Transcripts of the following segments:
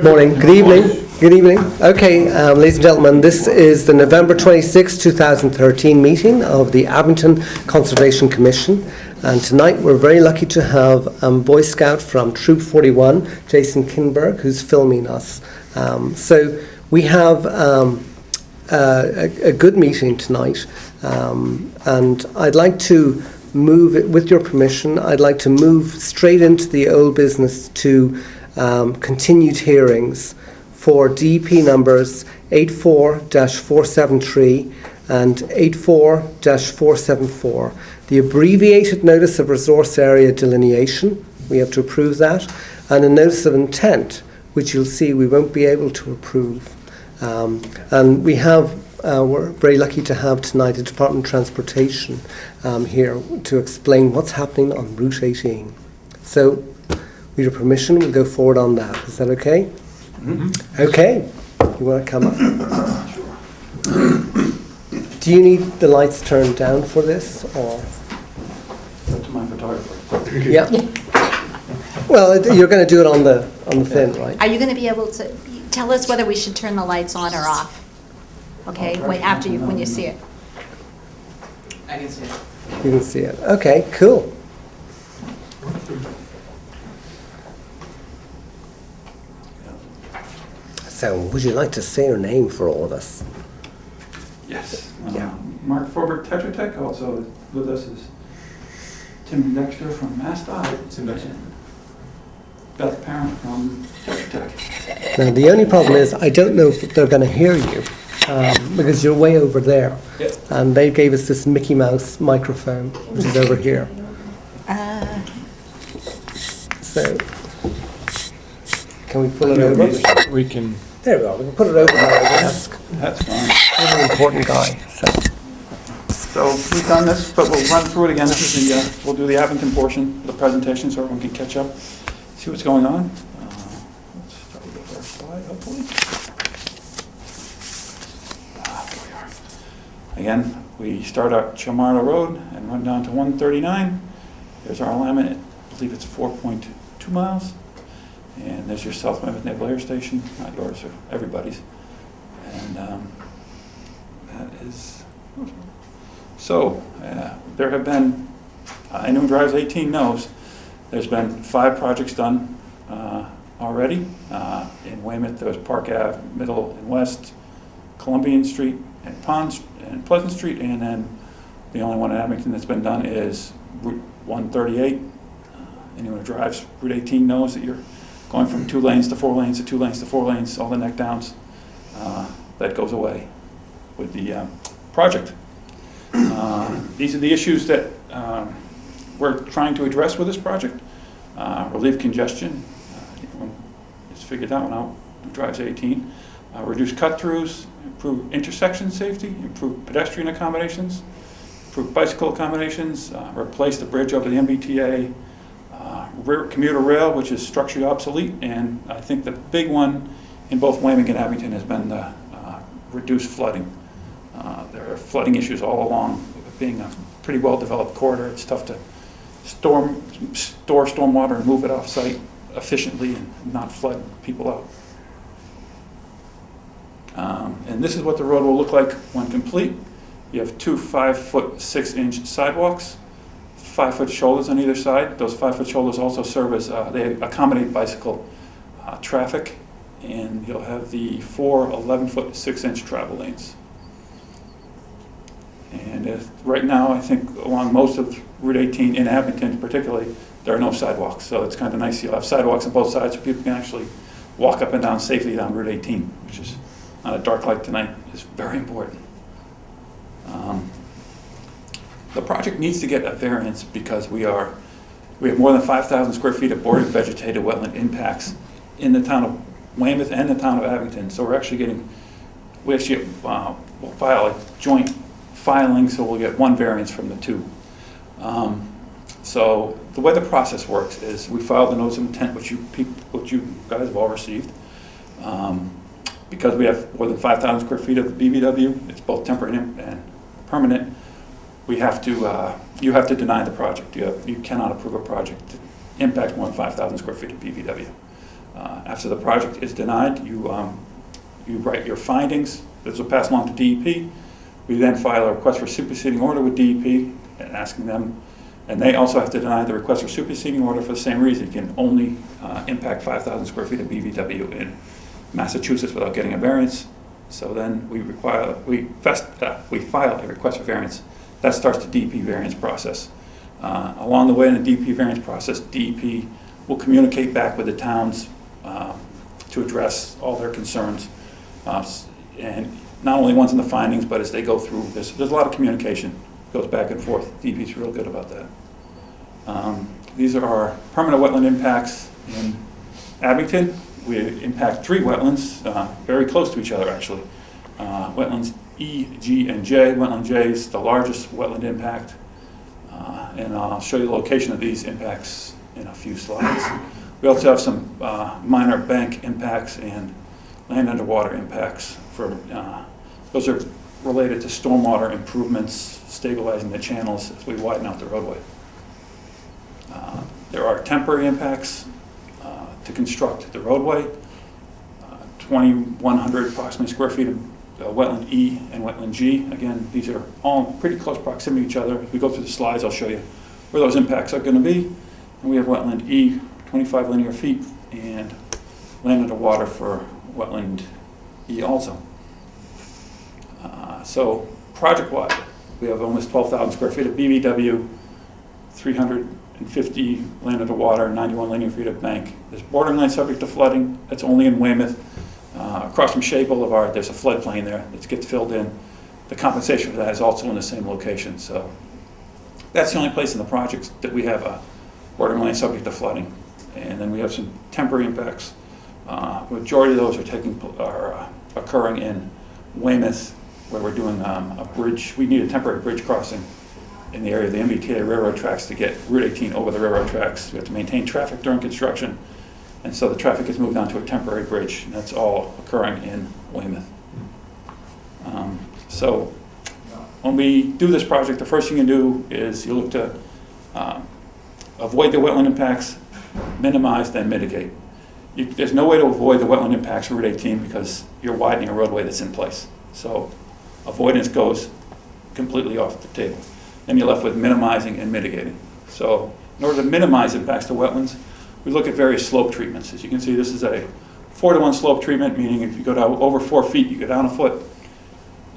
Morning, good evening, good evening. Okay, ladies and gentlemen, this is the November 26, 2013 meeting of the Abington Conservation Commission, and tonight we're very lucky to have Boy Scout from Troop 41, Jason Kinberg, who's filming us. So we have a good meeting tonight, and I'd like to move, with your permission, I'd like to move straight into the old business to continued hearings for DEP numbers 84-473 and 84-474. The abbreviated notice of resource area delineation, we have to approve that, and a notice of intent, which you'll see we won't be able to approve. And we have, we're very lucky to have tonight the Department of Transportation here to explain what's happening on Route 18. So, with your permission, we'll go forward on that. Is that okay? Mm-hmm. Okay. You want to come up? Do you need the lights turned down for this, or? Up to my photographer. Yeah. Well, you're going to do it on the thing, right? Are you going to be able to tell us whether we should turn the lights on or off? Okay, when you see it. I can see it. You can see it. Okay, cool. So, would you like to say your name for all of us? Yes. Yeah. Mark Forberg, Tetra Tech. Also with us is Tim Dexter from MassDOT. Tim Dexter. Beth Parent from Tetra Tech. Now, the only problem is I don't know if they're going to hear you because you're way over there. Yep. And they gave us this Mickey Mouse microphone, which is over here. So, can we pull it over? We can. There we are. We can put it over my desk. That's fine. He's an important guy. So we've done this, but we'll run through it again. This is the, we'll do the Abington portion of the presentation so everyone can catch up, see what's going on. Let's start with the first slide, hopefully. There we are. Again, we start at Chamarla Road and run down to 139. There's our alignment. I believe it's 4.2 miles. And there's your South Weymouth Naval Air Station, not yours, or everybody's. And that is, so there have been, anyone drives 18 knows, there's been 5 projects done already. In Weymouth, there was Park Ave, Middle and West, Columbian Street, and and Pleasant Street, and then the only one in Abington that's been done is Route 138. Anyone who drives Route 18 knows that you're going from 2 lanes to 4 lanes to 2 lanes to 4 lanes, all the neck downs, that goes away with the project. These are the issues that we're trying to address with this project. Relieve congestion, everyone has figured that one out, who drives 18. Reduce cut-throughs, improve intersection safety, improve pedestrian accommodations, improve bicycle accommodations, replace the bridge over the MBTA, commuter rail, which is structurally obsolete, and I think the big one in both Weymouth and Abington has been the reduced flooding. There are flooding issues all along. Being a pretty well-developed corridor, it's tough to store stormwater and move it off-site efficiently and not flood people out. And this is what the road will look like when complete. You have 2 5'6" sidewalks, 5-foot shoulders on either side. Those 5-foot shoulders also serve as, they accommodate bicycle traffic, and you'll have the 4 11-foot 6" travel lanes. And right now, I think along most of Route 18 in Abington particularly, there are no sidewalks. So it's kind of nice. You'll have sidewalks on both sides so people can actually walk up and down safely down Route 18, which is on a dark light tonight is very important. The project needs to get a variance because we have more than 5,000 square feet of bordering vegetated wetland impacts in the town of Weymouth and the town of Abington. So we actually will file a joint filing, so we'll get 1 variance from the 2. So the way the process works is we file the notice of intent, which you guys have all received. Because we have more than 5,000 square feet of the BVW, it's both temporary and permanent. You have to deny the project. You cannot approve a project that impacts more than 5,000 square feet of BVW. After the project is denied, you write your findings. Those will pass along to DEP. We then file a request for superseding order with DEP and asking them, and they also have to deny the request for superseding order for the same reason. You can only impact 5,000 square feet of BVW in Massachusetts without getting a variance. So then we file a request for variance. That starts the DEP variance process. Along the way in the DEP variance process, DEP will communicate back with the towns to address all their concerns. And not only once in the findings, but as they go through this, there's a lot of communication, goes back and forth. DEP's real good about that. These are our permanent wetland impacts in Abington. We impact 3 wetlands, very close to each other actually. Wetlands E, G, and J. Wetland J is the largest wetland impact. And I'll show you the location of these impacts in a few slides. We also have some minor bank impacts and land underwater impacts. Those are related to stormwater improvements, stabilizing the channels as we widen out the roadway. There are temporary impacts to construct the roadway. 2,100 approximately square feet of wetland E and wetland G. Again, these are all in pretty close proximity to each other. If we go through the slides, I'll show you where those impacts are going to be. And we have wetland E, 25 linear feet, and land underwater for wetland E also. So project-wide, we have almost 12,000 square feet of BVW, 350 land underwater, 91 linear feet of bank. There's borderline subject to flooding. That's only in Weymouth. Across from Shea Boulevard, there's a floodplain there that gets filled in. The compensation for that is also in the same location. So that's the only place in the project that we have a borderline subject to flooding. And then we have some temporary impacts. The majority of those are occurring in Weymouth, where we're doing a bridge. We need a temporary bridge crossing in the area of the MBTA railroad tracks to get Route 18 over the railroad tracks. We have to maintain traffic during construction, and so the traffic is moved onto a temporary bridge, and that's all occurring in Weymouth. So when we do this project, the first thing you do is you look to avoid the wetland impacts, minimize, then mitigate. There's no way to avoid the wetland impacts of Route 18 because you're widening a roadway that's in place. So avoidance goes completely off the table. Then you're left with minimizing and mitigating. So in order to minimize impacts to wetlands, we look at various slope treatments. As you can see, this is a 4-to-1 slope treatment, meaning if you go down over 4 feet, you go down a foot.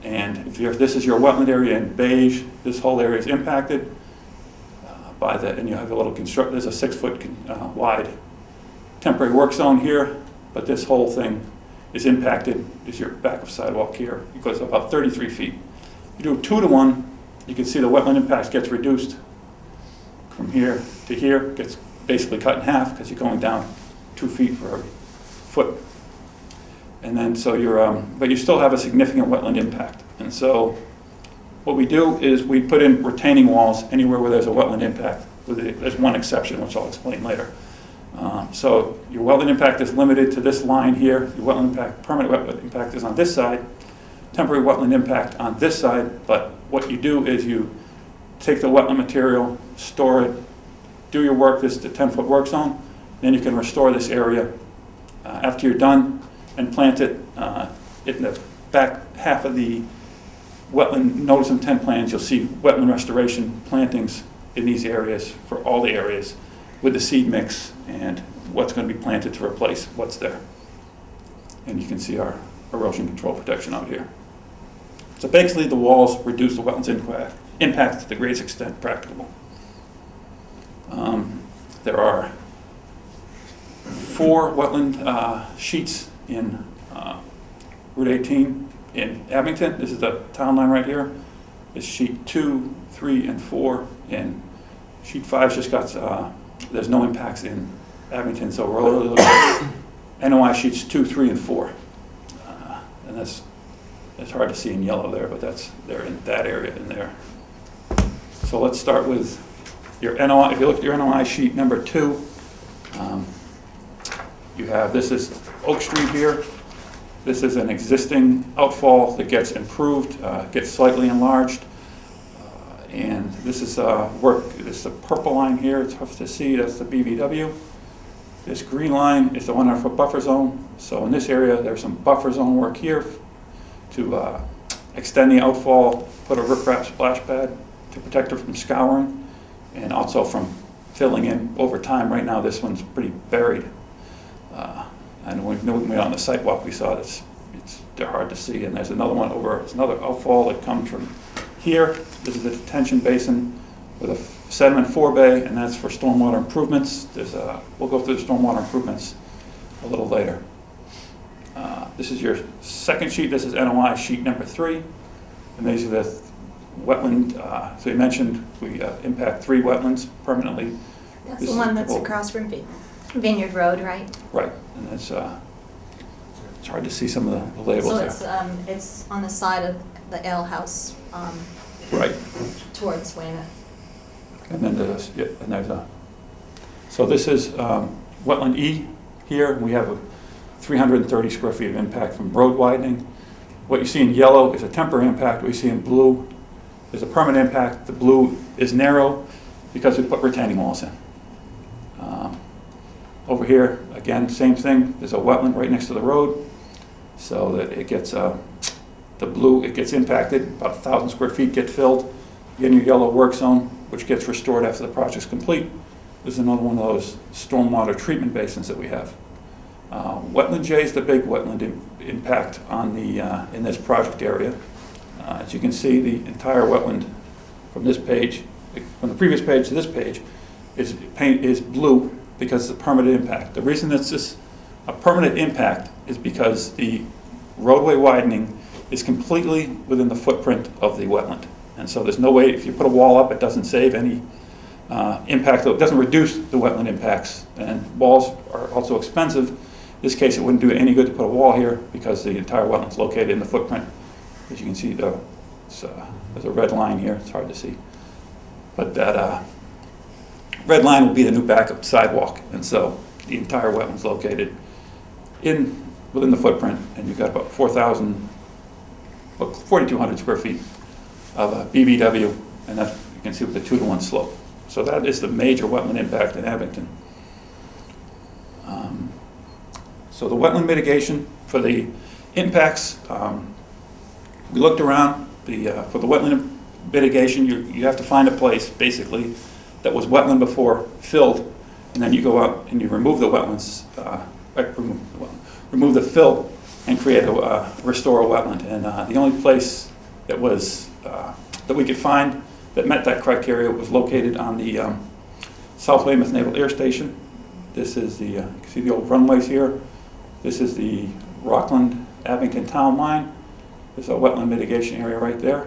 And if this is your wetland area in beige, this whole area is impacted by that, and you have a little there's a 6-foot wide temporary work zone here, but this whole thing is impacted. Is your back of sidewalk here. It goes about 33 feet. You do a 2-to-1, you can see the wetland impact gets reduced from here to here, gets basically cut in half because you're going down 2 feet for every foot. And then so but you still have a significant wetland impact. And so what we do is we put in retaining walls anywhere where there's a wetland impact. There's one exception, which I'll explain later. So your wetland impact is limited to this line here. Your wetland impact, permanent wetland impact is on this side. Temporary wetland impact on this side. But what you do is you take the wetland material, store it, do your work. This is the 10-foot work zone. Then you can restore this area after you're done and plant it in the back half of the wetland notice of intent plans. You'll see wetland restoration plantings in these areas for all the areas with the seed mix and what's going to be planted to replace what's there. And you can see our erosion control protection out here. So basically the walls reduce the wetlands impact to the greatest extent practicable. There are 4 wetland sheets in Route 18 in Abington. This is the town line right here. It's sheet 2, 3, and 4. And sheet 5's just got, there's no impacts in Abington, so we're really looking at NOI sheets 2, 3, and 4. And that's hard to see in yellow there, but they're in that area in there. So let's start with your NOI. If you look at your NOI sheet number 2, you have, this is Oak Street here. This is an existing outfall that gets improved, gets slightly enlarged. And this is work, this is the purple line here, it's tough to see, that's the BVW. This green line is the 100-foot buffer zone. So in this area, there's some buffer zone work here to extend the outfall, put a riprap splash pad to protect it from scouring, and also from filling in over time. Right now, this one's pretty buried. And when we went on the sidewalk, we saw this. They're hard to see. And there's another one over, there's another outfall that comes from here. This is a detention basin with a sediment forebay, and that's for stormwater improvements. We'll go through the stormwater improvements a little later. This is your second sheet. This is NOI sheet number 3. And these are the wetland, so you mentioned we impact 3 wetlands permanently. That's This the is one that's couple- across from Vineyard Road, right? Right, and it's hard to see some of the labels So there. it's on the side of the ale house, Right, towards Weymouth. and then there's, yeah, and there's a, so this is wetland E here. We have a 330 square feet of impact from road widening. What you see in yellow is a temporary impact. What you see in blue is a permanent impact. The blue is narrow because we put retaining walls in. Over here, again, same thing. There's a wetland right next to the road, so that it gets, the blue, it gets impacted. About 1,000 square feet get filled. Again, your yellow work zone, which gets restored after the project's complete. This is another one of those stormwater treatment basins that we have. Wetland J is the big wetland impact on the, in this project area. As you can see, the entire wetland from this page, from the previous page to this page, is blue because it's a permanent impact. The reason it's this a permanent impact is because the roadway widening is completely within the footprint of the wetland. And so there's no way, if you put a wall up, it doesn't save any impact, it doesn't reduce the wetland impacts. And walls are also expensive. In this case, it wouldn't do any good to put a wall here because the entire wetland's located in the footprint. As you can see, there's a red line here, it's hard to see. But that red line will be the new backup sidewalk. And so the entire wetland's located within the footprint, and you've got about 4,200 square feet of BBW, and that you can see with the 2-to-1 slope. So that is the major wetland impact in Abington. So the wetland mitigation for the impacts, we looked around. For the wetland mitigation, you have to find a place basically that was wetland before filled, and then you go out and you remove the wetlands, remove the fill, and restore a wetland. And the only place that was that we could find that met that criteria was located on the South Weymouth Naval Air Station. This is you can see the old runways here. This is the Rockland Abington town line. There's a wetland mitigation area right there.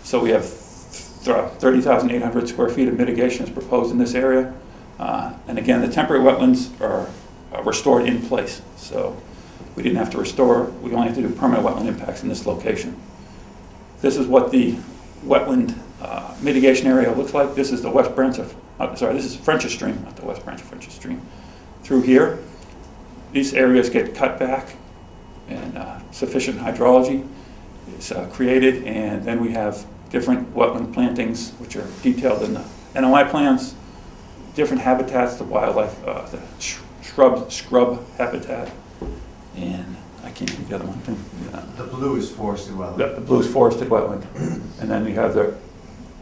So we have 30,800 square feet of mitigation is proposed in this area. And again, the temporary wetlands are restored in place. So we didn't have to restore, we only have to do permanent wetland impacts in this location. This is what the wetland mitigation area looks like. This is the west branch of, this is French's Stream, not the west branch of French's Stream. Through here, these areas get cut back and sufficient hydrology is created, and then we have different wetland plantings which are detailed in the NOI plans, different habitats, the wildlife, the scrub habitat, and I can't think of the other one. The blue is forested wetland. The blue is forested wetland. And then we have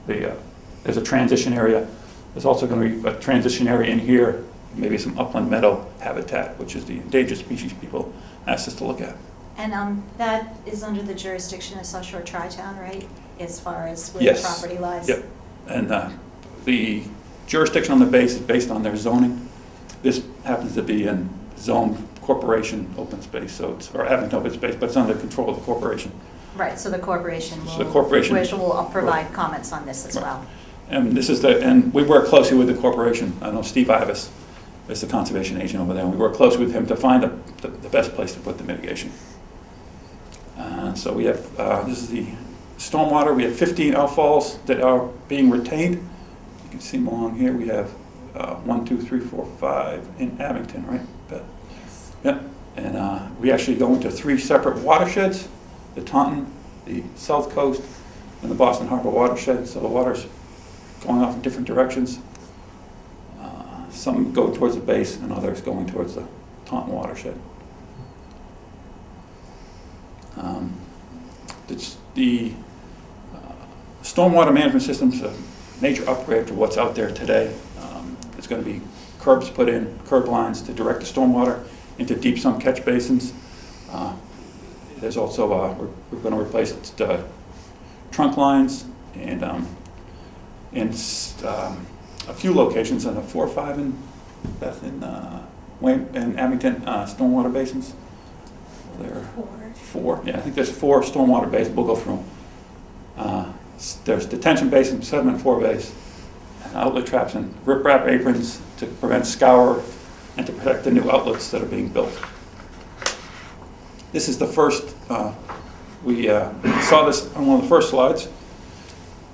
there's a transition area. There's also going to be a transition area in here, maybe some upland meadow habitat, which is the endangered species people asked us to look at. And that is under the jurisdiction of South Shore Tri-Town, right? As far as where Yes. the property lies? Yep. And the jurisdiction on the base is based on their zoning. This happens to be in zone corporation open space, so it's, or Abington open space, but it's under control of the corporation. Right, so the corporation So the corporation- will provide comments on this as Right. well. And this is and we work closely with the corporation. I know Steve Ivis is the conservation agent over there, and we work closely with him to find the best place to put the mitigation. So we have, this is the stormwater. We have 15 outfalls that are being retained. You can see them along here. We have 1, 2, 3, 4, 5 in Abington, right? Beth? Yes. Yep. And we actually go into 3 separate watersheds, the Taunton, the South Coast, and the Boston Harbor watershed. So the water's going off in different directions. some go towards the base and others going towards the Taunton watershed. The stormwater management system's a major upgrade to what's out there today. There's going to be curbs put in, curb lines to direct the stormwater into deep sump catch basins. There's also, we're going to replace the trunk lines and in a few locations in the 4 or 5 in Abington stormwater basins. There are 4. Yeah, I think there's 4 stormwater basins. We'll go through them. There's detention basin, sediment forebays, and outlet traps and riprap aprons to prevent scour and to protect the new outlets that are being built. This is the first, we saw this on one of the first slides.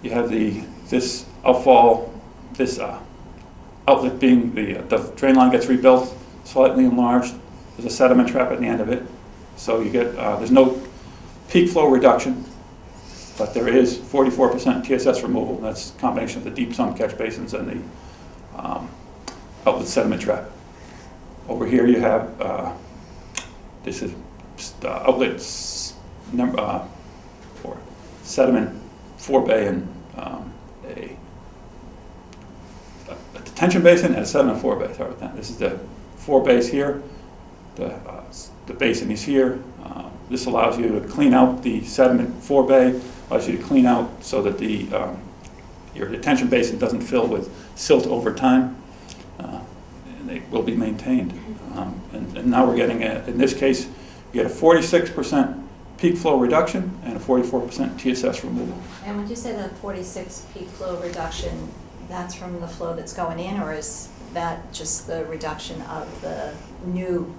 You have this outfall, this outlet being, the drain line gets rebuilt, slightly enlarged. There's a sediment trap at the end of it. So you get, there's no peak flow reduction, but there is 44% TSS removal. That's a combination of the deep sump catch basins and the outlet sediment trap. Over here you have, this is outlets number 4, sediment 4-bay and a detention basin and a sediment 4-bay. Sorry about that. This is the 4 bays here. The basin is here. This allows you to clean out the sediment 4-bay, allows you to clean out so that your detention basin doesn't fill with silt over time, and they will be maintained. And now we're getting, in this case, you get a 46% peak flow reduction and a 44% TSS removal. And would you say the 46 peak flow reduction, that's from the flow that's going in, or is that just the reduction of the new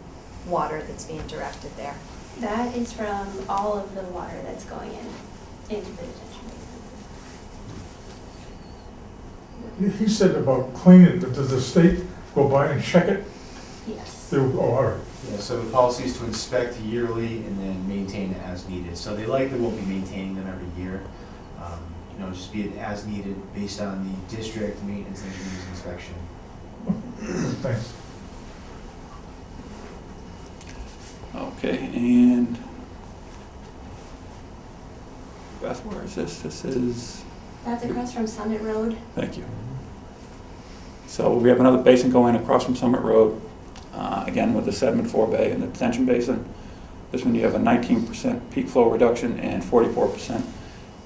water that's being directed there? That is from all of the water that's going into the detention basin. He said about cleaning, but does the state go by and check it? Yes. Oh, all right. Yeah, so the policy is to inspect yearly and then maintain it as needed. So they likely won't be maintaining them every year. Just be it as needed based on the district maintenance engineer's inspection. Thanks. Okay, and Beth, where is this? This is, That's across from Summit Road. thank you. So we have another basin going across from Summit Road, again with the sediment 4-bay and the detention basin. This one you have a 19% peak flow reduction and 44%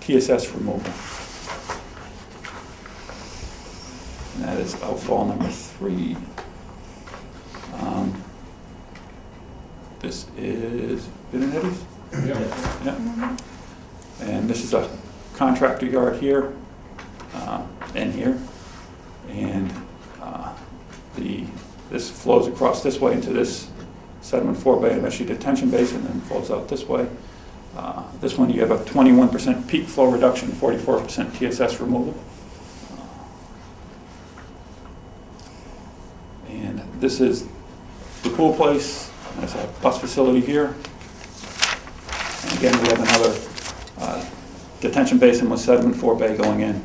TSS removal. And that is outfall number 3. This is Benedetti's? Yeah. And this is a contractor yard here and here. And this flows across this way into this sediment 4-bay and eventually detention basin and flows out this way. This one you have a 21% peak flow reduction, 44% TSS removal. And this is the pool place. There's a bus facility here. And again, we have another detention basin with sediment 4-bay going in.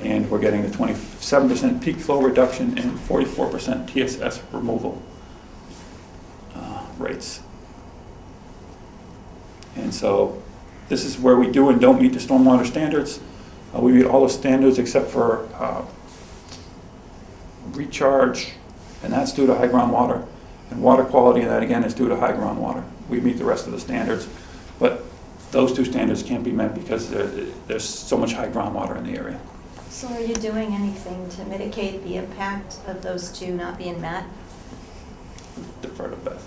And we're getting the 27% peak flow reduction and 44% TSS removal rates. And so this is where we do and don't meet the stormwater standards. We meet all the standards except for recharge, and that's due to high groundwater. And water quality, and that again is due to high groundwater. We meet the rest of the standards, but those 2 standards can't be met because there's so much high groundwater in the area. So are you doing anything to mitigate the impact of those 2 not being met? Defer to Beth.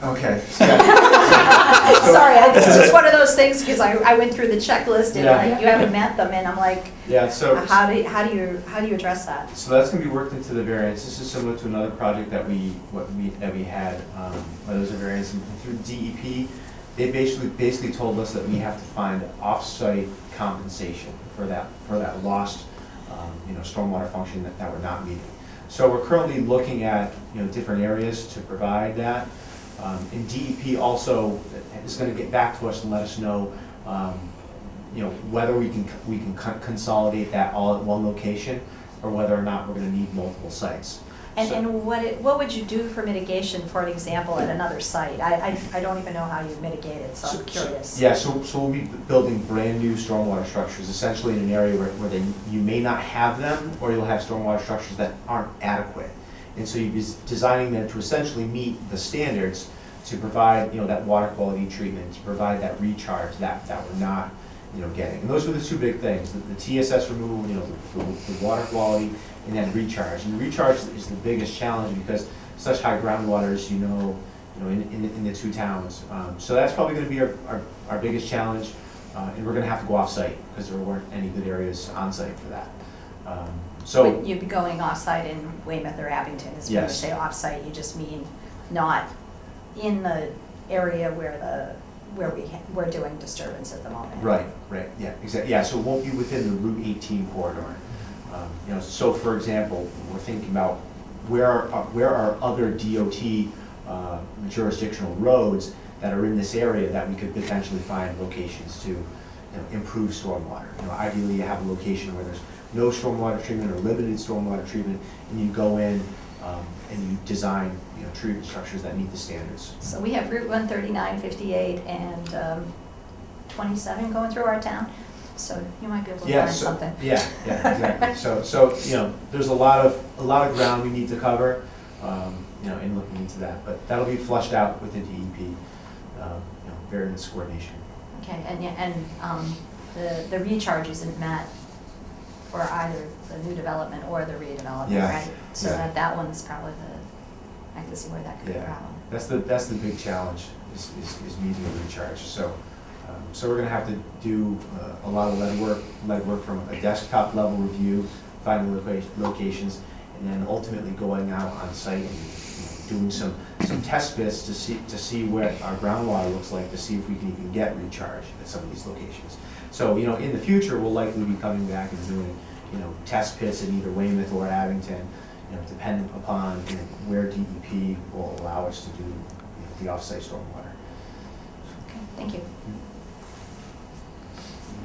Okay. Sorry, it's just one of those things because I went through the checklist and like you haven't met them, and I'm like, Yeah, so how do you address that? So that's going to be worked into the variance. This is similar to another project that we had. Where there was a variance and through DEP. They basically told us that we have to find off-site compensation for that lost stormwater function that we're not meeting. So we're currently looking at different areas to provide that. And DEP also is going to get back to us and let us know whether we can consolidate that all at one location. or whether or not we're gonna need multiple sites. And, So- and what would you do for mitigation, for an example, at another site? I don't even know how you mitigate it, so I'm curious. Yeah, so we'll be building brand-new stormwater structures, essentially in an area where you may not have them, or you'll have stormwater structures that aren't adequate. And so you'll be designing them to essentially meet the standards to provide, that water quality treatment, to provide that recharge that we're not, getting. And those are the two big things, the TSS removal, the water quality, and then recharge. And the recharge is the biggest challenge because such high groundwater, as in the two towns. So that's probably going to be our biggest challenge, and we're going to have to go off-site because there weren't any good areas on-site for that. But you'd be going off-site in Weymouth or Abington, is when you Yes. say off-site, you just mean not in the area where we're doing disturbance at the moment. Right, yeah, exactly, yeah, so it won't be within the Route 18 corridor. So for example, we're thinking about where are other DOT jurisdictional roads that are in this area that we could potentially find locations to improve stormwater. Ideally you have a location where there's no stormwater treatment or limited stormwater treatment, and you go in and you design treatment structures that meet the standards. So we have Route 139, 58, and 27 going through our town, so you might be able to find something. Yeah, exactly. So there's a lot of ground we need to cover, in looking into that, but that'll be flushed out with the DEP, variance coordination. Okay, and the recharge isn't met for either the new development or the redevelopment, Yeah. right? So Yeah. that one's probably I can see where that could be a Yeah. problem. That's the big challenge is meeting the recharge. So we're going to have to do a lot of legwork from a desktop level review, finding locations, and then ultimately going out on site and doing some test bits to see what our groundwater looks like, to see if we can even get recharge at some of these locations. So in the future we'll likely be coming back and doing test pits in either Weymouth or Abington, depending upon where DEP will allow us to do the off-site stormwater. Okay, thank you.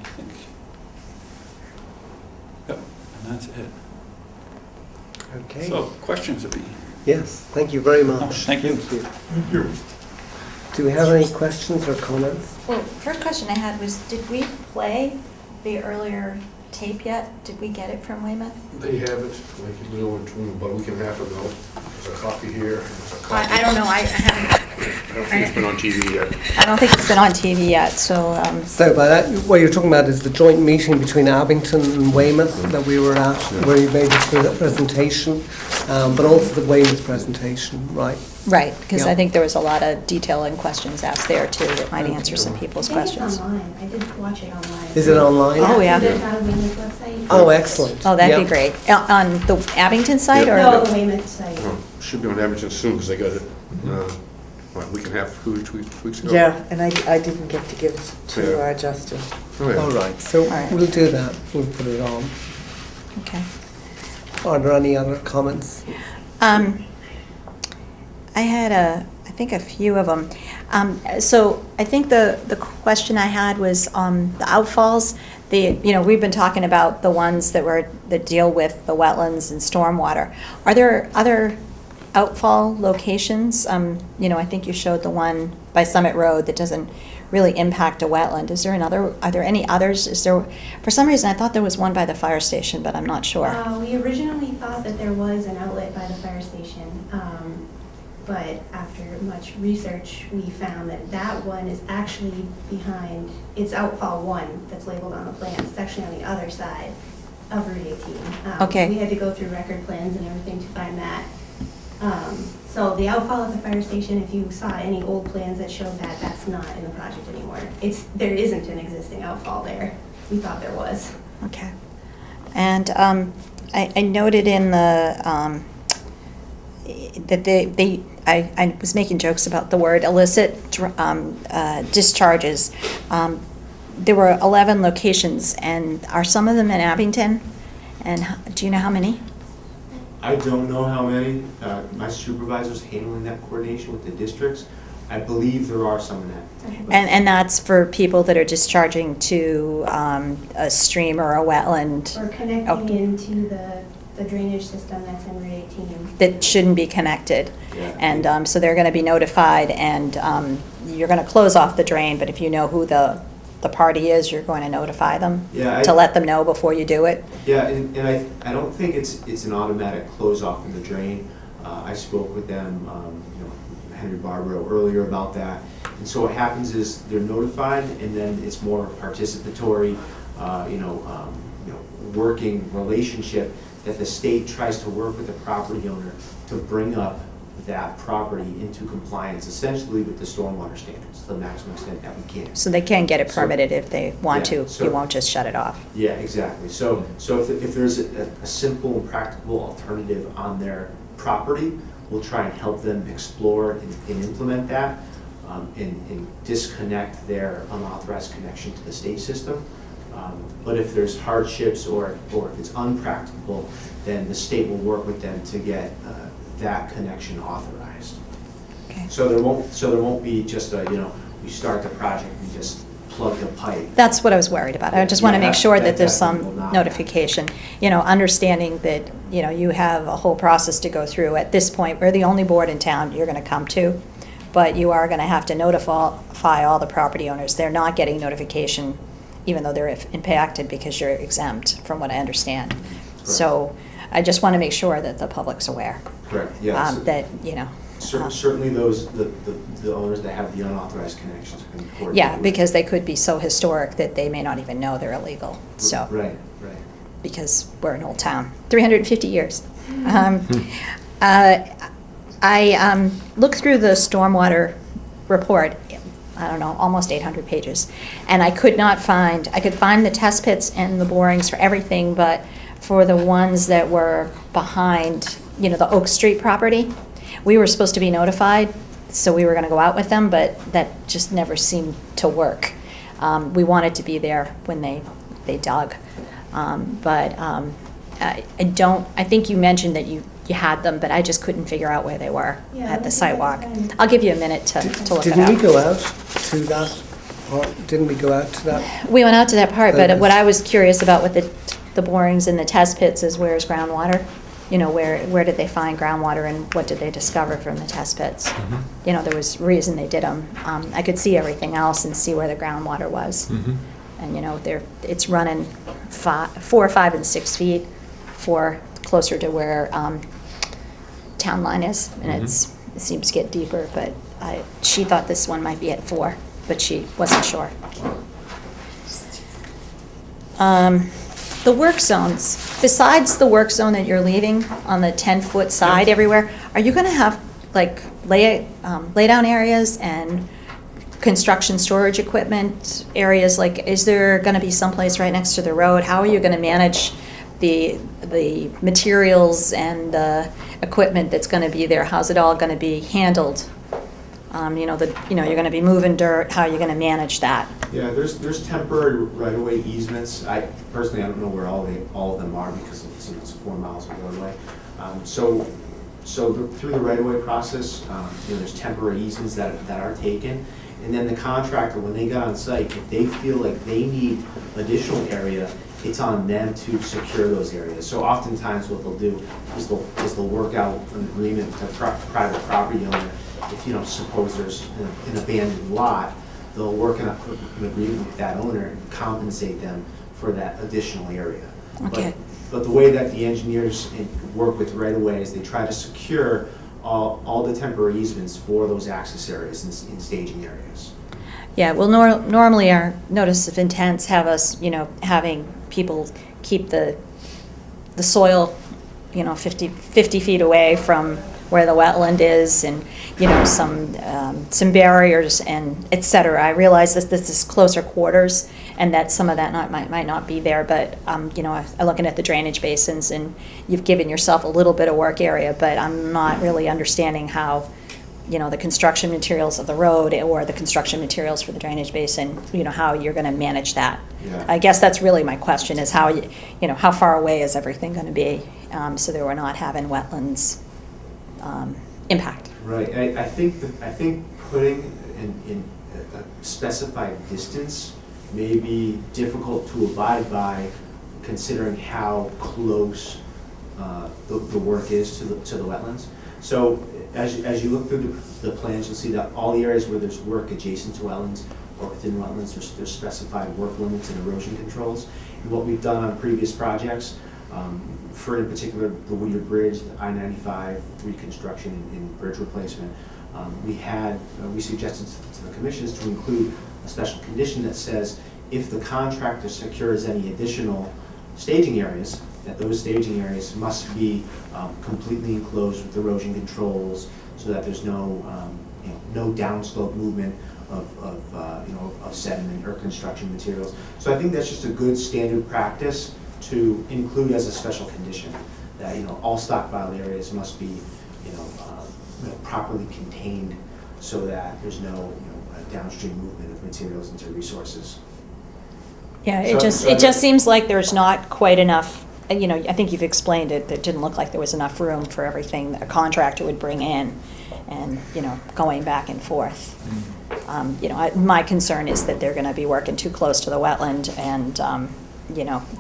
I think. Yep, and that's it. Okay. So, questions, Abhi? Yes, thank you very Oh, much. thank you. Thank you. Do we have any questions or comments? Well, first question I had was, did we play the earlier tape yet? Did we get it from Weymouth? They have it, like it was over about a week and a half ago. There's a copy here, there's a copy. I don't know, I haven't, I don't think it's been on TV yet. I don't think it's been on TV yet, so, So by that, what you're talking about is the joint meeting between Abington and Weymouth that we were at, where you made this presentation, but also the Weymouth presentation, right? right, because Yeah. I think there was a lot of detail and questions asked there too that might answer some people's I think questions. it's online. I did watch it online. Is it online? Oh, yeah. The town of Weymouth website. Oh, excellent. Oh, that'd be Yeah. great. On the Abington site, or? No, the Weymouth site. Oh, should be on Abington soon, because they got it, what, a week and a half, 2 weeks ago? Yeah, and I didn't get to give it to Yeah. Justin. Oh, yeah. All right, so All right. we'll do that. We'll put it on. Okay. Are there any other comments? I had I think a few of them. So I think the question I had was the outfalls. We've been talking about the ones that deal with the wetlands and stormwater. Are there other outfall locations? I think you showed the one by Summit Road that doesn't really impact a wetland. Are there any others? For some reason I thought there was one by the fire station, but I'm not sure. We originally thought that there was an outlet by the fire station, but after much research, we found that one is actually behind, it's outfall 1 that's labeled on the plans. It's actually on the other side of Route 18. Okay. We had to go through record plans and everything to find that. So the outfall at the fire station, if you saw any old plans that showed that, that's not in the project anymore. There isn't an existing outfall there. We thought there was. Okay. And I noted in the, that I was making jokes about the word illicit discharges. There were 11 locations, and are some of them in Abington? And do you know how many? I don't know how many. My supervisor's handling that coordination with the districts. I believe there are some in that. And that's for people that are discharging to a stream or a wetland? Or connecting into the the drainage system that's in Route 18. that shouldn't be connected. Yeah. And so they're going to be notified, and you're going to close off the drain, but if you know who the party is, you're going to notify them Yeah, to let them know before you do it. Yeah, and I don't think it's an automatic close off of the drain. I spoke with them, Henry Barbaro earlier about that. And so what happens is they're notified, and then it's more participatory, working relationship that the state tries to work with the property owner to bring up that property into compliance, essentially with the stormwater standards, to the maximum extent that we can. So they can get it So- permitted if they want Yeah, to. so- You won't just shut it off. Yeah, exactly. So if there's a simple and practical alternative on their property, we'll try and help them explore and implement that, and disconnect their unauthorized connection to the state system. But if there's hardships or if it's unpractical, then the state will work with them to get that connection authorized. Okay. So there won't be just we start the project and just plug the pipe. That's what I was worried about. I just want to Yeah, make sure that that there's definitely some will not notification, understanding that, you have a whole process to go through. At this point, we're the only board in town you're going to come to, but you are going to have to notify all the property owners. They're not getting notification, even though they're impacted, because you're exempt, from what I understand. So I just want to make sure that the public's aware. Correct, yeah. That, Certainly those, the owners that have the unauthorized connections can coordinate. yeah, with- because they could be so historic that they may not even know they're illegal, so. Right. Because we're an old town, 350 years. I looked through the stormwater report, I don't know, almost 800 pages, and I could find the test pits and the borings for everything, but for the ones that were behind, the Oak Street property, we were supposed to be notified, so we were going to go out with them, but that just never seemed to work. We wanted to be there when they dug. I think you mentioned that you had them, but I just couldn't figure out where they were Yeah, at the let's see if I sidewalk. can find- I'll give you a minute to look it Didn't we up. go out to that part? Didn't we go out to that? We went out to that part, but Okay. what I was curious about with the borings and the test pits is where's groundwater? Where did they find groundwater, and what did they discover from the test pits? There was reason they did them. I could see everything else and see where the groundwater was. And, it's running 4, 5, and 6 feet for closer to where town line is, and it seems to get deeper, but she thought this one might be at 4, but she wasn't sure. The work zones, besides the work zone that you're leaving on the 10-foot side everywhere, are you going to have like lay down areas and construction storage equipment areas? Like, is there going to be someplace right next to the road? How are you going to manage the materials and the equipment that's going to be there? How's it all going to be handled? You're going to be moving dirt. How are you going to manage that? Yeah, there's temporary right-of-way easements. I don't know where all of them are, because it's 4 miles of roadway. So through the right-of-way process, there's temporary easements that are taken. And then the contractor, when they get on site, if they feel like they need additional area, it's on them to secure those areas. So oftentimes what they'll do is they'll work out an agreement with a private property owner. If, suppose there's an abandoned lot, they'll work an agreement with that owner and compensate them for that additional area. Okay. But the way that the engineers work with right-of-way is they try to secure all the temporary easements for those access areas and staging areas. Yeah, well, normally our notice of intents have us, having people keep the soil, 50 feet away from where the wetland is, and, some barriers and et cetera. I realize that this is closer quarters and that some of that might not be there, but, I'm looking at the drainage basins, and you've given yourself a little bit of work area, but I'm not really understanding how, the construction materials of the road or the construction materials for the drainage basin, how you're going to manage that. Yeah. I guess that's really my question, is how, how far away is everything going to be, so that we're not having wetlands impact. Right. I think putting in a specified distance may be difficult to abide by, considering how close the work is to the wetlands. So as you look through the plans, you'll see that all the areas where there's work adjacent to wetlands or within wetlands, there's specified work limits and erosion controls. And what we've done on previous projects, for in particular the Whittier Bridge, the I-95 reconstruction and bridge replacement, we suggested to the commissions to include a special condition that says if the contractor secures any additional staging areas, that those staging areas must be completely enclosed with erosion controls so that there's no downslope movement of sediment or construction materials. So I think that's just a good standard practice to include as a special condition that all stockpile areas must be properly contained so that there's no downstream movement of materials into resources. Yeah, it just seems like there's not quite enough, I think you've explained it, it didn't look like there was enough room for everything that a contractor would bring in and, going back and forth. My concern is that they're gonna be working too close to the wetland and,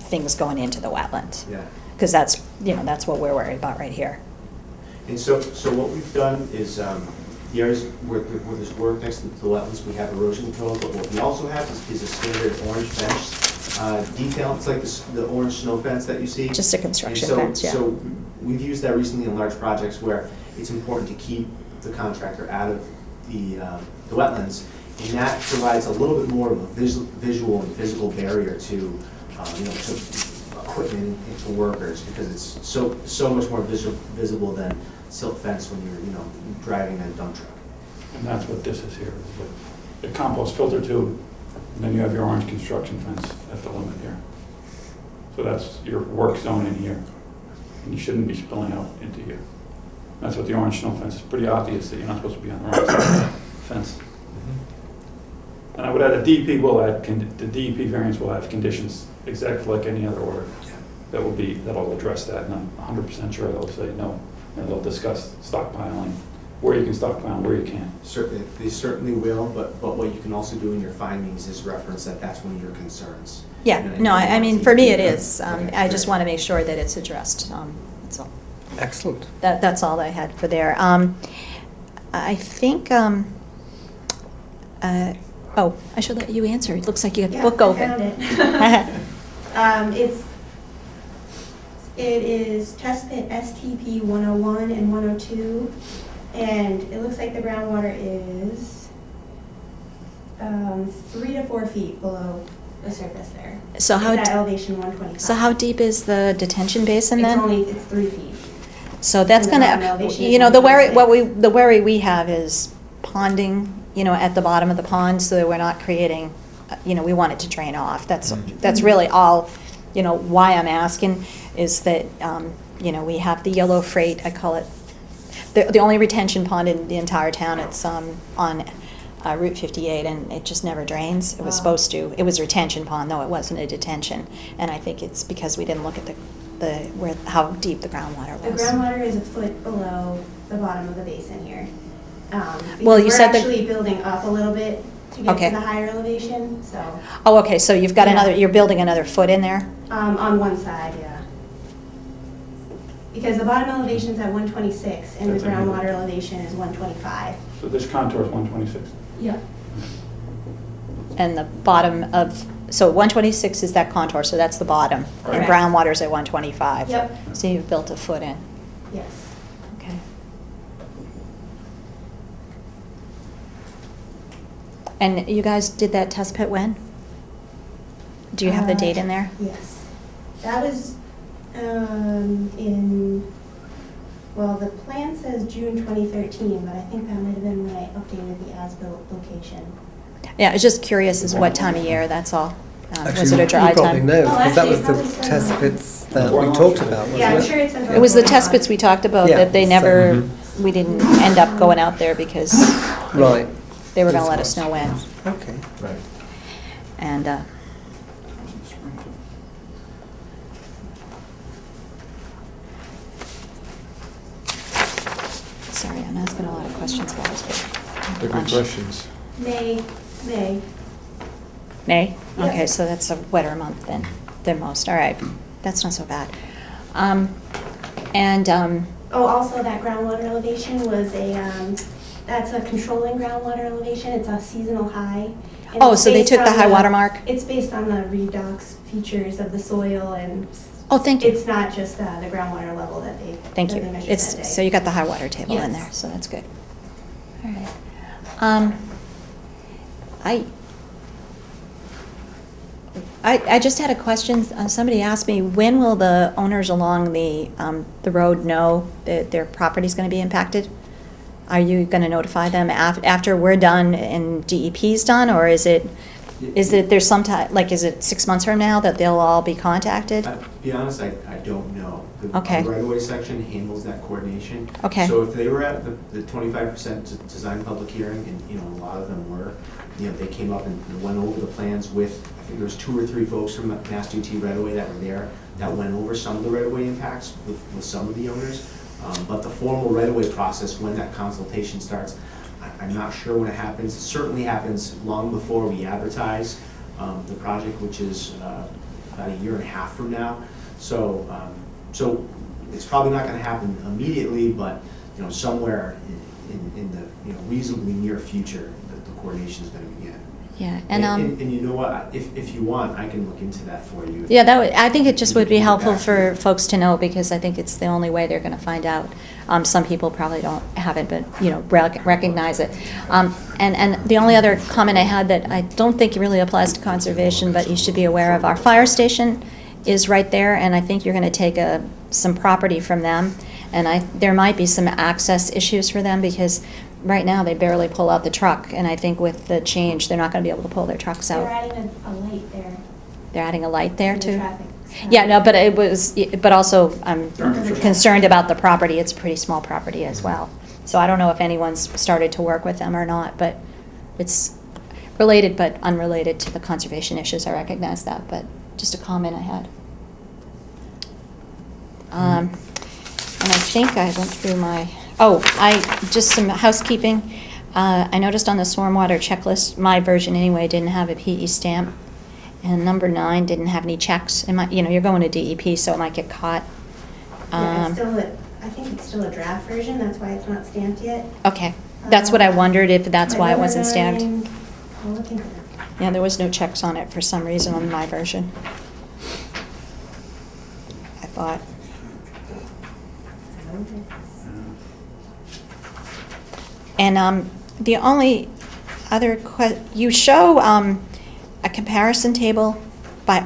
things going into the wetland. Yeah. Because that's what we're worried about right here. And so what we've done is, the areas where there's work next to the wetlands, we have erosion control, but what we also have is a standard orange fence detail. It's like the orange snow fence that you see. Just a construction And fence, yeah. So we've used that recently in large projects where it's important to keep the contractor out of the wetlands, and that provides a little bit more of a visual and physical barrier to to equipment and to workers, because it's so much more visible than silt fence when you're driving a dump truck. And that's what this is here, is the compost filter tube, and then you have your orange construction fence at the limit here. So that's your work zone in here, and you shouldn't be spilling out into here. That's what the orange snow fence is. Pretty obvious that you're not supposed to be on the wrong side of the fence. And I would add, the DEP variance will have conditions exactly like any other order. That'll address that, and I'm 100% sure they'll say no, and they'll discuss stockpiling, where you can stockpile, where you can't. Certainly, they certainly will, but what you can also do in your findings is reference that that's one of your concerns. Yeah, no, I mean, for me it is. I just want to make sure that it's addressed, that's all. Excellent. That's all I had for there. I think, I should let you answer. It looks like you got the book open. I found it. It is test pit STP 101 and 102, and it looks like the groundwater is 3 to 4 feet below the surface there. So it's at elevation 125. So how deep is the detention basin then? It's 3 feet. So that's And the gonna, bottom elevation is the worry we have is ponding, at the bottom of the pond, so that we're not creating, we want it to drain off. That's really all, why I'm asking is that, we have the yellow freight, I call it, the only retention pond in the entire town. It's on Route 58, and it just never drains. It was supposed to. It was a retention pond, though it wasn't a detention. And I think it's because we didn't look at how deep the groundwater was. The groundwater is a foot below the bottom of the basin here. Well, you said we're actually building up a little bit to get to the higher elevation, so. Oh, okay, so you've got you're building another foot in there? On one side, yeah. Because the bottom elevation is at 126 and the groundwater elevation is 125. So this contour is 126? Yeah. And the bottom so 126 is that contour, so that's the bottom. Right. And groundwater's at 125. Yep. So you've built a foot in. Yes. Okay. And you guys did that test pit when? Do you have the date in there? Yes. That was the plan says June 2013, but I think that might have been when I updated the as-built location. Yeah, I was just curious as what time of year, that's all. Actually, Was it a dry you probably time? know, Oh, because that actually, was it the probably says test on- pits that we talked about, wasn't it? Yeah, I'm sure it says. It was the test pits we talked about, Yeah, that they so- never, we didn't end up going out there because Right. they were gonna let us know when. Okay. Right. And, sorry, I'm asking a lot of questions, guys, but. They're good questions. May. May? Yeah. Okay, so that's a wetter month than most, all right. That's not so bad. And, Oh, also that groundwater elevation was that's a controlling groundwater elevation. It's a seasonal high. And oh, it's so they based took the on high water mark? It's based on the redox features of the soil, and Oh, thank you. it's not just the groundwater level that they Thank that you. they measured that day. It's, so you got the high water table in Yes. there, so that's good. All right. I just had a question. Somebody asked me, when will the owners along the road know that their property's going to be impacted? Are you going to notify them after we're done and DEP's done, or is it there's some time, like, is it 6 months from now that they'll all be contacted? To be honest, I don't know. Okay. The right-of-way section handles that coordination. Okay. So if they were at the 25% design public hearing, and, you know, a lot of them were, you know, they came up and went over the plans with, I think there was 2 or 3 folks from Mass DOT right-of-way that were there, that went over some of the right-of-way impacts with some of the owners. But the formal right-of-way process, when that consultation starts, I'm not sure when it happens. It certainly happens long before we advertise the project, which is about a year and a half from now. So, so it's probably not going to happen immediately, but, you know, somewhere in the reasonably near future, the coordination is going to begin. Yeah, And you know what? If you want, I can look into that for you. yeah, I think it just would be helpful Back. for folks to know, because I think it's the only way they're going to find out. Some people probably haven't, but, you know, recognize it. And the only other comment I had that I don't think really applies to conservation, but you should be aware of, our fire station is right there, and I think you're going to take some property from them, and there might be some access issues for them, because right now they barely pull out the truck, and I think with the change, they're not going to be able to pull their trucks They're out. adding a light there. They're adding a light there for the too? traffic stop. Yeah, no, but also I'm concerned about the property. It's a pretty small property as well. So I don't know if anyone's started to work with them or not, but it's related but unrelated to the conservation issues. I recognize that, but just a comment I had. And I think I went through just some housekeeping. I noticed on the stormwater checklist, my version anyway, didn't have a PE stamp. And number 9 didn't have any checks. It might, you're going to DEP, so it might get caught. Yeah, I think it's still a draft version, that's why it's not stamped yet. Okay, that's what I wondered, if that's My why it number wasn't stamped. 9, I'll look into that. Yeah, there was no checks on it for some reason on my version. I thought. And the only other you show a comparison table by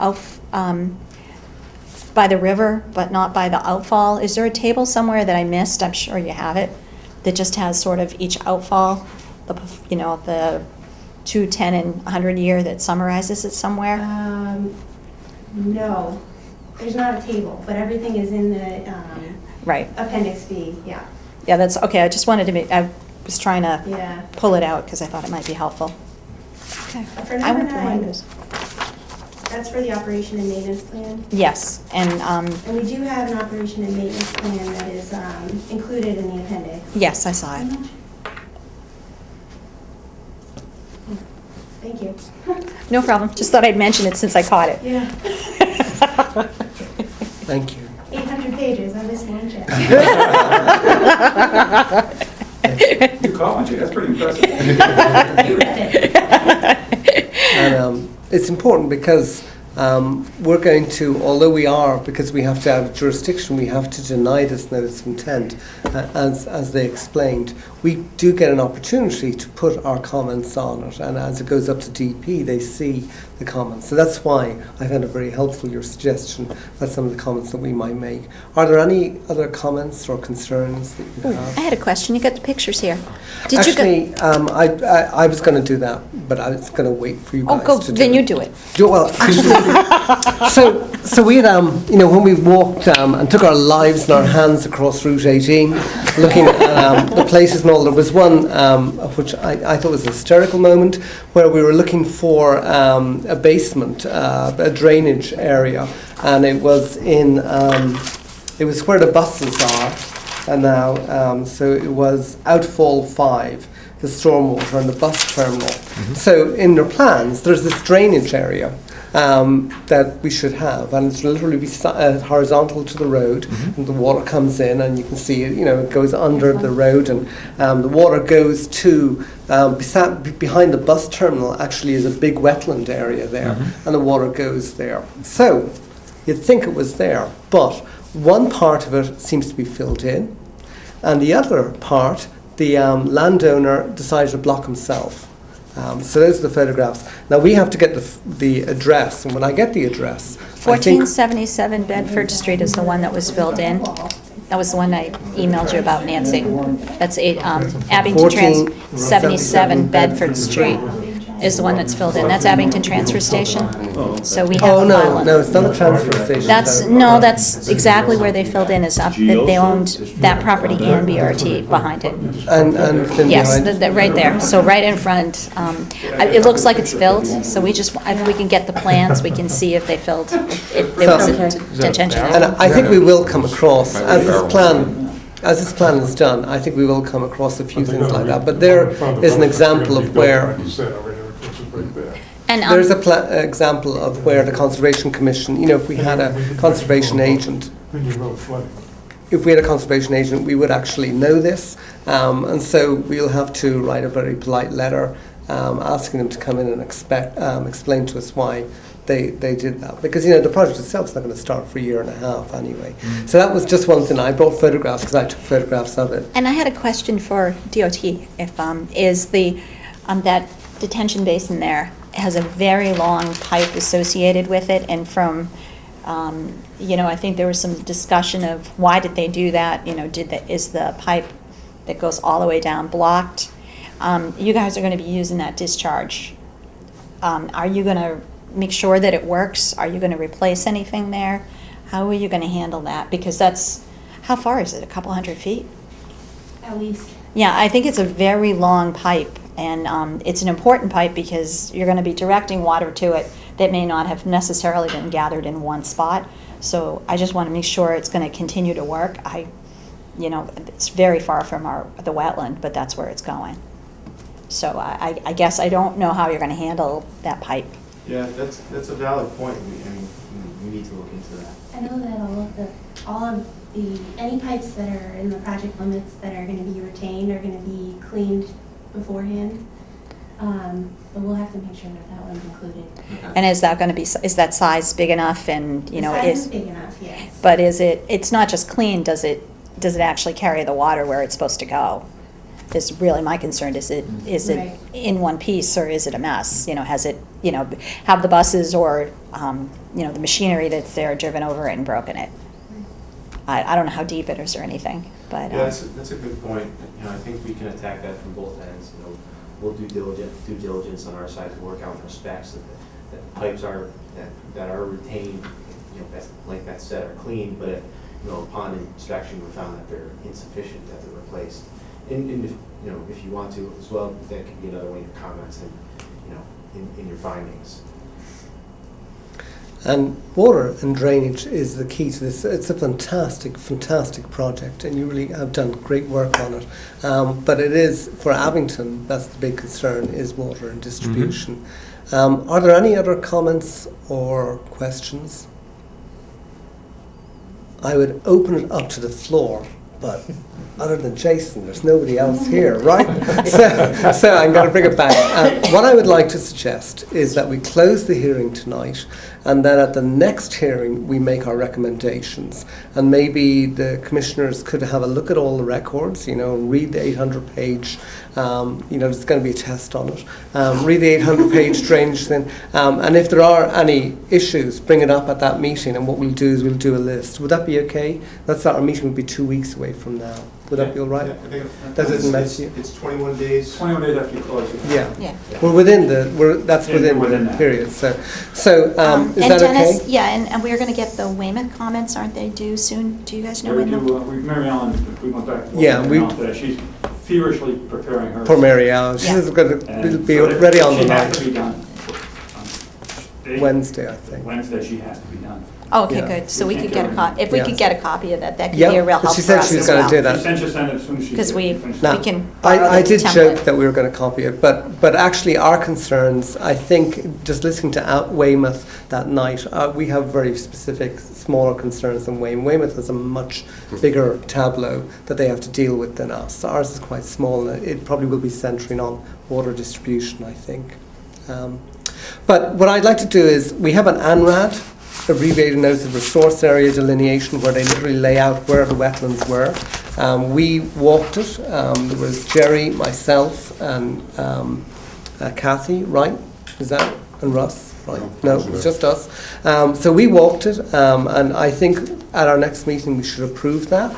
the river, but not by the outfall. Is there a table somewhere that I missed? I'm sure you have it, that just has sort of each outfall, the 2, 10, and 100 year that summarizes it somewhere? No, there's not a table, but everything is in the Right. Appendix B, yeah. Yeah, that's, okay, I just wanted to I was trying to Yeah. pull it out because I thought it might be helpful. Okay. For I number went through mine. 9, that's for the operation and maintenance plan. Yes, and, And we do have an operation and maintenance plan that is included in the appendix. yes, I saw it. Thank you. No problem, just thought I'd mention it since I caught it. Yeah, Thank you. 800 pages, I missed one check. You caught it, that's pretty impressive. You read it. And it's important because we're going to, although we are, because we have to have jurisdiction, we have to deny this notice of intent, as they explained. We do get an opportunity to put our comments on it, and as it goes up to DP, they see the comments. So that's why I found it very helpful, your suggestion, about some of the comments that we might make. Are there any other comments or concerns that you have? I had a question, you got the pictures here. Actually, I was going to do that, but I was going to wait for you guys go, to do then it. you do it. Well, actually, so we had, when we walked and took our lives in our hands across Route 18, looking at the places and all, there was one of which I thought was a hysterical moment, where we were looking for a basement, a drainage area, and it was in, it was where the buses are, and now, so it was Outfall 5, the stormwater and the bus terminal. So in their plans, there's this drainage area, that we should have, and it's literally horizontal to the road, and the water comes in, and you can see it. It goes under the road, and the water goes to behind the bus terminal. Actually, is a big wetland area there, and the water goes there. So you'd think it was there, but one part of it seems to be filled in, and the other part, the landowner decided to block himself. So those are the photographs. Now we have to get the address, and when I get the address, 1477 Bedford Street is the one that was filled in. That was the one I emailed you about, Nancy. That's Abington 77 Bedford Street is the one that's filled in. That's Abington Transfer Station. So we have a file on no, it's not a transfer station. That's exactly where they filled in. Is up that they owned that property and BRT behind it. And Yes, behind. right there. So right in front. It looks like it's filled. So if we can get the plans, we can see if they filled. If there was a detention. And I think we will come across, as this plan is done, I think we will come across a few things like that. But there is an example of where. And There's an example of where the Conservation Commission, if we had a conservation agent, we would actually know this, and so we'll have to write a very polite letter asking them to come in and explain to us why they did that. Because, the project itself is not going to start for a year and a half anyway. So that was just one thing. I brought photographs because I took photographs of it. And I had a question for DOT. If is the that detention basin there has a very long pipe associated with it, and from I think there was some discussion of why did they do that? Is the pipe that goes all the way down blocked? You guys are going to be using that discharge. Are you going to make sure that it works? Are you going to replace anything there? How are you going to handle that? Because how far is it? A couple hundred feet? At least. Yeah, I think it's a very long pipe, and it's an important pipe because you're going to be directing water to it that may not have necessarily been gathered in one spot. So I just want to make sure it's going to continue to work. It's very far from the wetland, but that's where it's going. So I guess I don't know how you're going to handle that pipe. Yeah, that's a valid point. We need to look into that. I know that all of the any pipes that are in the project limits that are going to be retained are going to be cleaned beforehand. But we'll have to make sure that one's included. And is that size big enough? And The size is big enough, yes. But it's not just clean. Does it actually carry the water where it's supposed to go? Is really my concern. Is it Right. in one piece, or is it a mess? Has it have the buses or the machinery that's there driven over it and broken it? I don't know how deep it is or anything, but Yeah, that's a good point. I think we can attack that from both ends. We'll do due diligence on our side to work out our specs that the pipes that are retained, like that said, are clean, but upon inspection we found that they're insufficient, that they're replaced. And if you want to as well, that could be another way to comment in your findings. And water and drainage is the key to this. It's a fantastic, fantastic project, and you really have done great work on it. But it is, for Abington, that's the big concern, is water and distribution. Are there any other comments or questions? I would open it up to the floor, but other than Jason, there's nobody else here, right? So I'm going to bring it back. What I would like to suggest is that we close the hearing tonight, and then at the next hearing we make our recommendations. And maybe the commissioners could have a look at all the records, read the 800-page, there's going to be a test on it. Read the 800-page drainage thing. And if there are any issues, bring it up at that meeting, and what we'll do is we'll do a list. Would that be okay? Our meeting will be 2 weeks away from now. Would that be all right? Yeah, I think That doesn't mess you. It's 21 days. 21 days after you close it. Yeah. We're within that's within the that period. So is and that Dennis, okay? yeah, and we're going to get the Weymouth comments, aren't they due soon? Do you guys know when? Mary Ellen, we went back to Yeah, Mary Ellen today. She's feverishly preparing her. Poor Mary Ellen. Yeah. She's going to And be so ready on the She has to night. be done. Wednesday, I think. Wednesday, she has to be done. Oh, okay, Yeah. good. So We we could can't get a get copy, if we Yes. could get a copy of that, that could Yeah, be a real but help she for said us she was as gonna do well. that. She said she'll send it as soon as she. Because we Now, can borrow I the did joke template. that we were going to copy it, but actually our concerns, I think, just listening to Weymouth that night, we have very specific, smaller concerns than Weymouth. Weymouth has a much bigger tableau that they have to deal with than us. Ours is quite small, and it probably will be centering on water distribution, I think. But what I'd like to do is, we have an ANRAD, abbreviated notice of resource area delineation, where they literally lay out where the wetlands were. We walked it. There was Jerry, myself, and Kathy, right? Is that? And Russ? Right. No, it was just us. So we walked it, and I think at our next meeting we should approve that.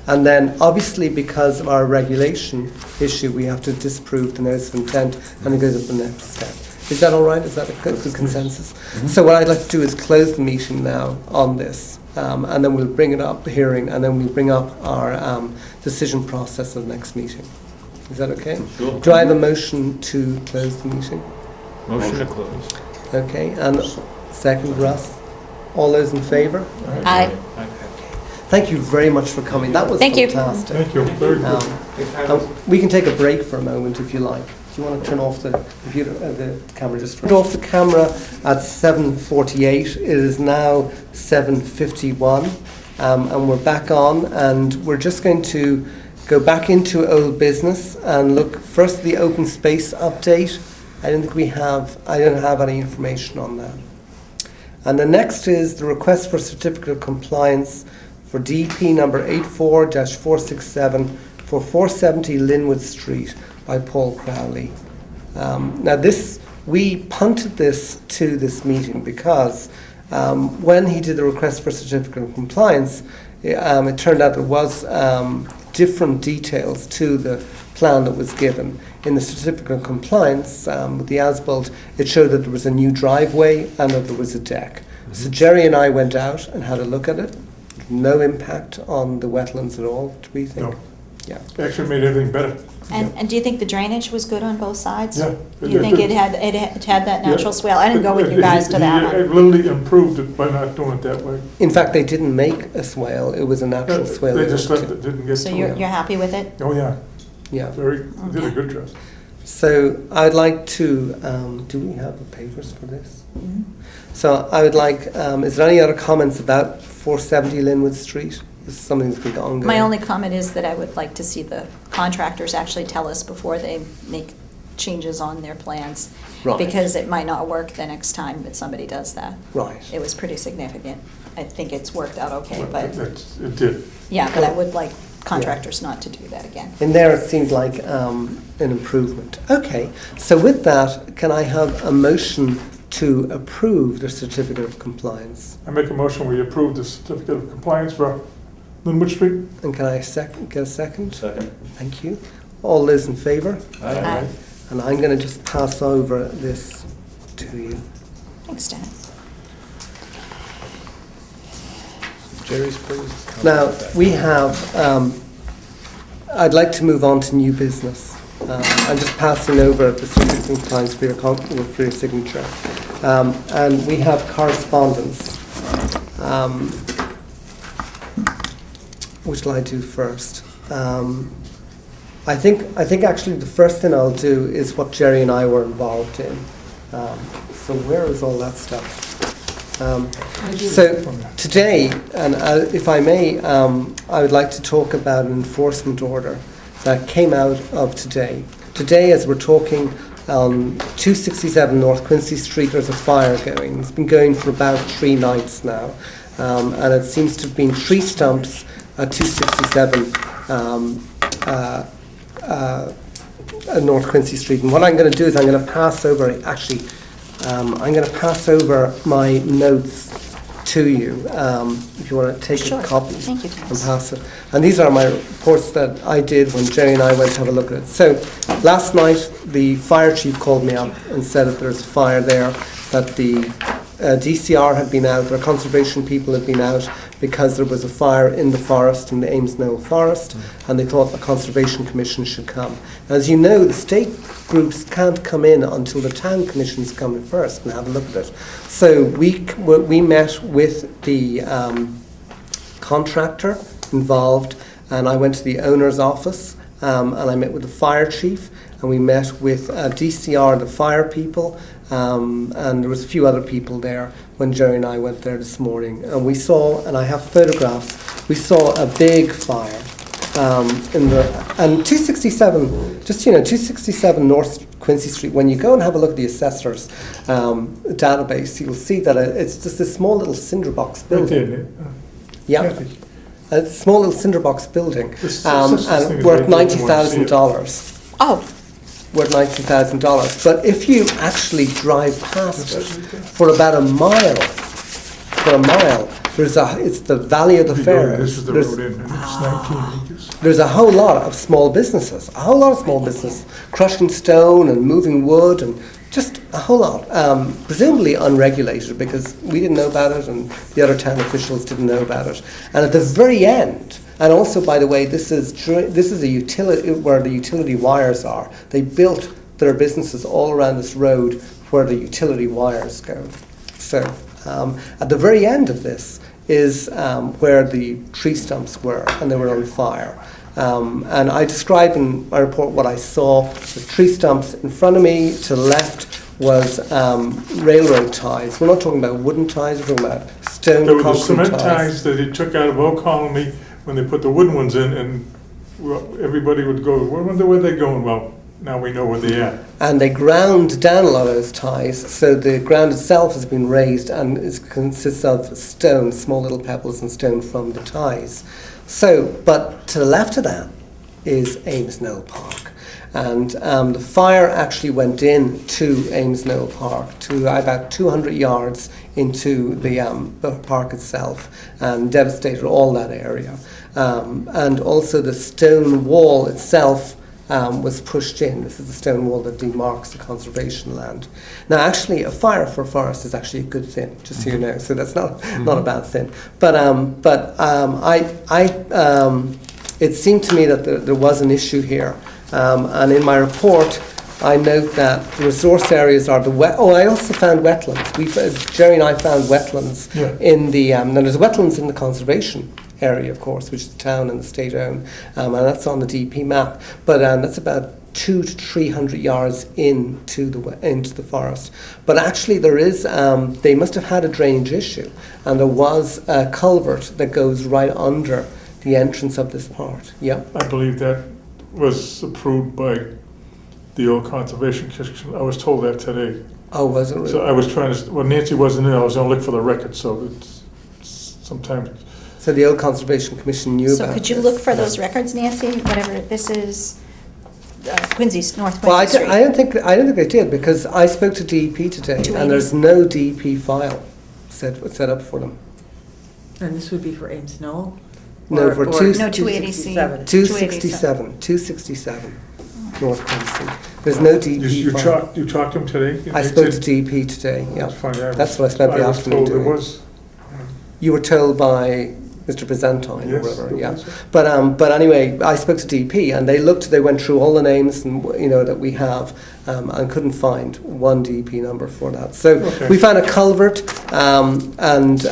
And then, obviously, because of our regulation issue, we have to disapprove the notice of intent and it goes to the next step. Is that all right? Is that a good consensus? So what I'd like to do is close the meeting now on this, and then we'll bring it up, the hearing, and then we'll bring up our decision process at the next meeting. Is that okay? Sure. Do I have a motion to close the meeting? Motion to close. Okay, and second, Russ. All those in favour? Aye. Thank you very much for coming. That was Thank you. fantastic. Thank you, very good. We can take a break for a moment if you like. Do you want to turn off the computer, the camera just for? Turn off the camera at 7:48. It is now 7:51, and we're back on, and we're just going to go back into old business and look first at the open space update. I don't have any information on that. And the next is the request for certificate of compliance for DP number 84-467 for 470 Linwood Street by Paul Crowley. Now we punted this to this meeting because when he did the request for certificate of compliance, it turned out there was different details to the plan that was given. In the certificate of compliance, with the as-built, it showed that there was a new driveway and that there was a deck. So Jerry and I went out and had a look at it. No impact on the wetlands at all, do we think? No. Yeah. Actually made everything better. And do you think the drainage was good on both sides? Yeah. You think it had that natural swale? I didn't go with you guys to that It one. literally improved it by not doing it that way. In fact, they didn't make a swale. It was a natural swale. They just left it, didn't get So to you're it. happy with it? Oh, yeah, Yeah. did a good job. So I'd like to, do we have the papers for this? Mhm. So I would like, is there any other comments about 470 Linwood Street? This is something that's been ongoing. My only comment is that I would like to see the contractors actually tell us before they make changes on their plans. Right. Because it might not work the next time that somebody does that. Right. It was pretty significant. I think it's worked out okay, Well, but, It did. yeah, but I would like contractors not to do that again. In there it seemed like an improvement. Okay, so with that, can I have a motion to approve the certificate of compliance? I make a motion, we approve the certificate of compliance for Linwood Street. And can I get a second? Second. Thank you. All those in favour? Aye. And I'm going to just pass over this to you. Thanks, Dennis. Jerry's, please. Now, we have, I'd like to move on to new business. I'm just passing over the certificate of compliance for your signature. And we have correspondence. Which shall I do first? I think actually the first thing I'll do is what Jerry and I were involved in. So where is all that stuff? So today, and if I may, I would like to talk about an enforcement order that came out of today. Today, as we're talking, 267 North Quincy Street, there's a fire going. It's been going for about 3 nights now, and it seems to have been tree stumps at 267 North Quincy Street. And what I'm going to do is I'm going to pass over, actually, I'm going to pass over my notes to you, if you want to take Sure. a copy Thank you, and Dennis. pass it. And these are my reports that I did when Jerry and I went to have a look at it. So last night, the fire chief called me up and said that there's a fire there, that the DCR had been out, their conservation people had been out because there was a fire in the forest, in the Ames Knoll forest, and they thought the Conservation Commission should come. As you know, the state groups can't come in until the town commissions come in first and have a look at it. So we met with the contractor involved, and I went to the owner's office, and I met with the fire chief, and we met with DCR, the fire people, and there was a few other people there when Jerry and I went there this morning. And we saw, and I have photographs, we saw a big fire and 267, just 267 North Quincy Street. When you go and have a look at the assessor's database, you'll see that it's just a small little cinder box building. Yeah. A small little cinder box building, and worth $90,000. Oh, Worth $90,000. But if you actually drive past it for about a mile, it's the Valley of the Fair. This is the road in, and it's 19 acres. There's a whole lot of small businesses, crushing stone and moving wood and just a whole lot, presumably unregulated because we didn't know about it and the other town officials didn't know about it. And at the very end, and also, by the way, this is a utility where the utility wires are. They built their businesses all around this road where the utility wires go. So at the very end of this is where the tree stumps were, and they were on fire. And I describe in my report what I saw. The tree stumps in front of me, to the left was railroad ties. We're not talking about wooden ties, we're talking about stone, There were the concrete cement ties. ties that they took out of Oak Colony when they put the wooden ones in, and everybody would go, I wonder where they're going. Well, now we know where they're at. And they ground down a lot of those ties, so the ground itself has been raised and it consists of stone, small little pebbles and stone from the ties. So, but to the left of that is Ames Knoll Park. And the fire actually went in to Ames Knoll Park, to about 200 yards into the park itself, and devastated all that area. And also the stone wall itself was pushed in. This is the stone wall that demarks the conservation land. Now, actually, a fire for a forest is actually a good thing, just so you know. So that's not a bad thing. But it seemed to me that there was an issue here. And in my report, I note that the resource areas are the I also found wetlands. Jerry and I found wetlands in the. Now there's wetlands in the conservation area, of course, which the town and the state own, and that's on the DP map. But that's about 200 to 300 yards into the forest. But actually, there is. They must have had a drainage issue, and there was a culvert that goes right under the entrance of this part. Yeah. I believe that was approved by the old Conservation Commission. I was told that today. Oh, was it really? So I was trying to, well, Nancy wasn't in, I was going to look for the record, so it's sometimes. So the old Conservation Commission knew about so could you this. look for those records, Nancy? Whatever this is, Quincy's, North Quincy Well, Street. I don't think they did, because I spoke to DEP today, and there's no DEP file set up for them. And this would be for Ames Knoll? No, for two- No, 280C. 267 North Quincy. There's no DEP You file. talked to him today? I spoke to DEP today. Yeah, That's funny. that's what I spent the afternoon told doing. there was. You were told by Mr. Byzantine or Yes, whatever, it yeah. was. But anyway, I spoke to DP and they went through all the names and that we have, and couldn't find one DP number for that. So Okay. we found a culvert, and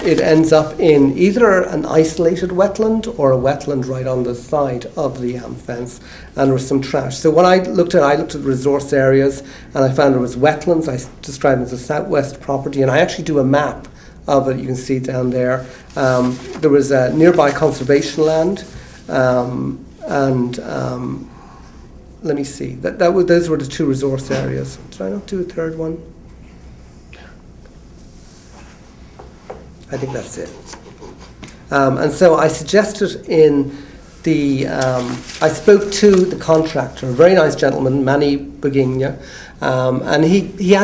it ends up in either an isolated wetland or a wetland right on the side of the fence, and there was some trash. So what I looked at resource areas, and I found there was wetlands. I described it as a southwest property, and I actually do a map of it. You can see down there. There was a nearby conservation land, and let me see. Those were the two resource areas. Did I not do a third one? I think that's it. And so I suggested I spoke to the contractor, a very nice gentleman, Manny Bugigna, and he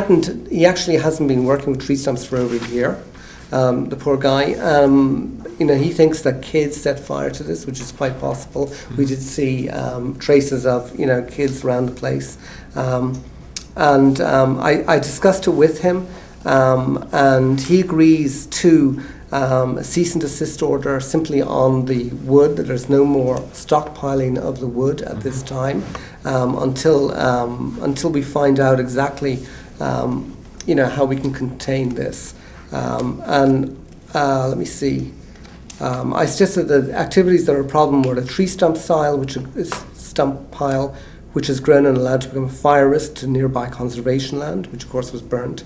actually hasn't been working with tree stumps for over a year. The poor guy, he thinks that kids set fire to this, which is quite possible. We did see traces of, kids around the place. I discussed it with him, and he agrees to a cease and desist order simply on the wood, that there's no more stockpiling of the wood at this time until we find out exactly how we can contain this. Let me see. I suggested that the activities that are a problem were the tree stump pile, which is grown and allowed to become a fire risk to nearby conservation land, which of course was burnt.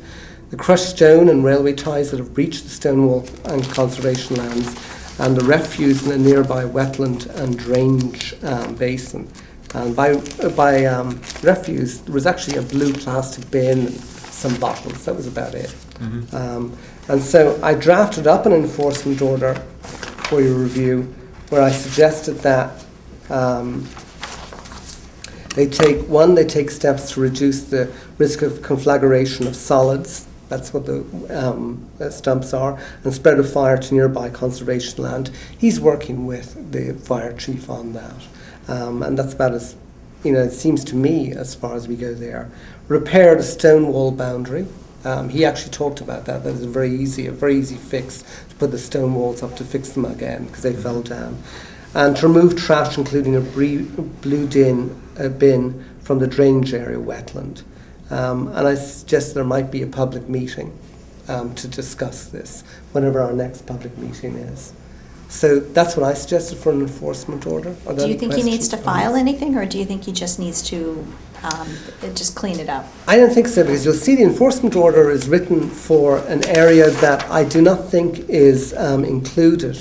The crushed stone and railway ties that have breached the stone wall and conservation lands, and the refuse in a nearby wetland and drainage basin. And by refuse, there was actually a blue plastic bin and some bottles. That was about it. And so I drafted up an enforcement order for your review, where I suggested that they take steps to reduce the risk of conflagration of solids. That's what the stumps are, and spread of fire to nearby conservation land. He's working with the fire chief on that, and that's about as, it seems to me, as far as we go there. Repair the stone wall boundary. He actually talked about that. That is a very easy fix to put the stone walls up, to fix them again because they fell down, and to remove trash, including a blue bin from the drainage area wetland. And I suggest there might be a public meeting to discuss this whenever our next public meeting is. So that's what I suggested for an enforcement order. Do you think he needs to file anything, or do you think he just needs to just clean it up? I don't think so, because you'll see the enforcement order is written for an area that I do not think is included.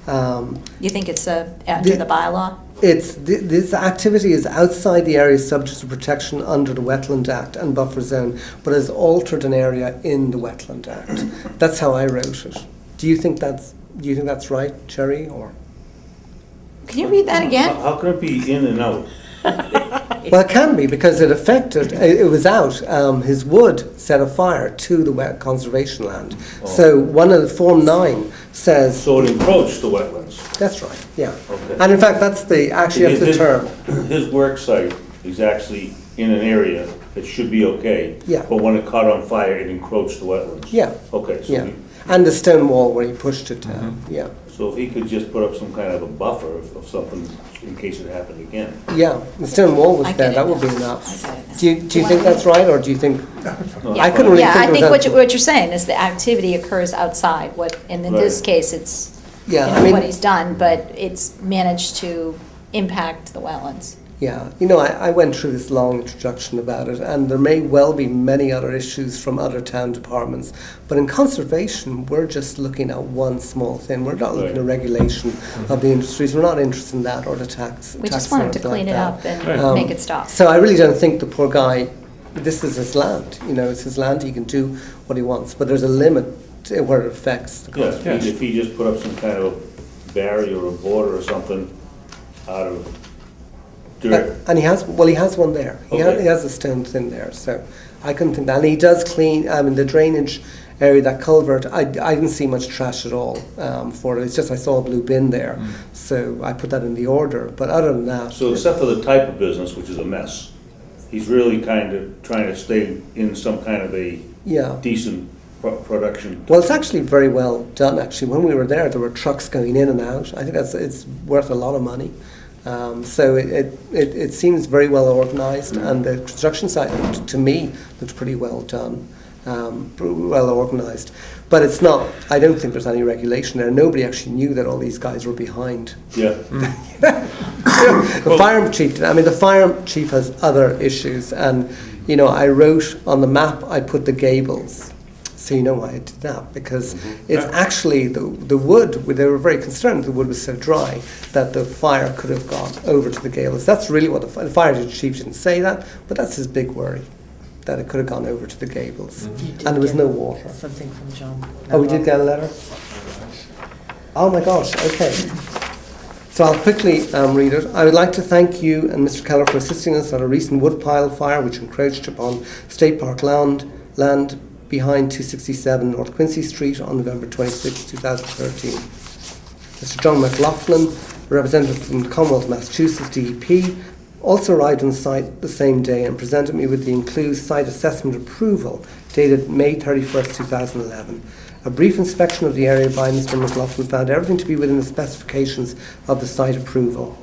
You think it's under the bylaw? This activity is outside the area subject to protection under the Wetland Act and Buffer Zone, but has altered an area in the Wetland Act. That's how I wrote it. Do you think that's right, Cherry? Or can you read that again? How can it be in and out? Well, it can be, because it affected. It was out. His wood set afire to the wet conservation land. Oh. So one of the Form 9 says. So it encroached the wetlands. That's right. Yeah. Okay. And in fact, that's the term. His work site is actually in an area that should be okay. Yeah. But when it caught on fire, it encroached the wetlands. Yeah. Okay. So Yeah. And the stone wall where he pushed it down. Yeah. So if he could just put up some kind of a buffer of something in case it happened again. Yeah, the stone wall was I there. get That it would be now. enough. I get it now. Do you think that's right, or do you think? No, I couldn't really Yeah, think. I it think was what you're saying is the activity occurs outside. And in this Right. case, it's Yeah, I mean, what he's done, but it's managed to impact the wetlands. yeah. I went through this long introduction about it, and there may well be many other issues from other town departments. But in conservation, we're just looking at one small thing. We're not looking at regulation of the industries. We're not interested in that, or the tax. We just want him to clean it up and make it stop. So I really don't think the poor guy. This is his land. It's his land. He can do what he wants, but there's a limit to where it affects the Yeah, conservation. if he just put up some kind of barrier or border or something out of dirt. And he has one there. He Okay. has a stone thing there, so I couldn't think that. And he does clean, in the drainage area, that culvert, I didn't see much trash at all for it. It's just I saw a blue bin there, so I put that in the order. But other than that... So except for the type of business, which is a mess, he's really kind of trying to stay in some kind of a Yeah. decent production. Well, it's actually very well done, actually. When we were there were trucks going in and out. I think it's worth a lot of money. So it seems very well organised, and the construction site, to me, looks pretty well done, well organised. But it's not, I don't think there's any regulation there. Nobody actually knew that all these guys were behind. Yeah. The fire chief has other issues, and I wrote on the map, I put the gables. So you know why I did that, because it's actually the wood, they were very concerned the wood was so dry that the fire could have gone over to the gables. That's really what the fire chief didn't say that, but that's his big worry, that it could have gone over to the gables. And there was no water. Something from John. Oh, we did get a letter? Oh my gosh, okay. So I'll quickly read it. I would like to thank you and Mr. Keller for assisting us on a recent woodpile fire which encroached upon State Park land behind 267 North Quincy Street on November 26, 2013. Mr. John McLaughlin, representative from the Commonwealth of Massachusetts, DEP, also arrived on site the same day and presented me with the enclosed site assessment approval dated May 31st, 2011. A brief inspection of the area by Mr. McLaughlin found everything to be within the specifications of the site approval.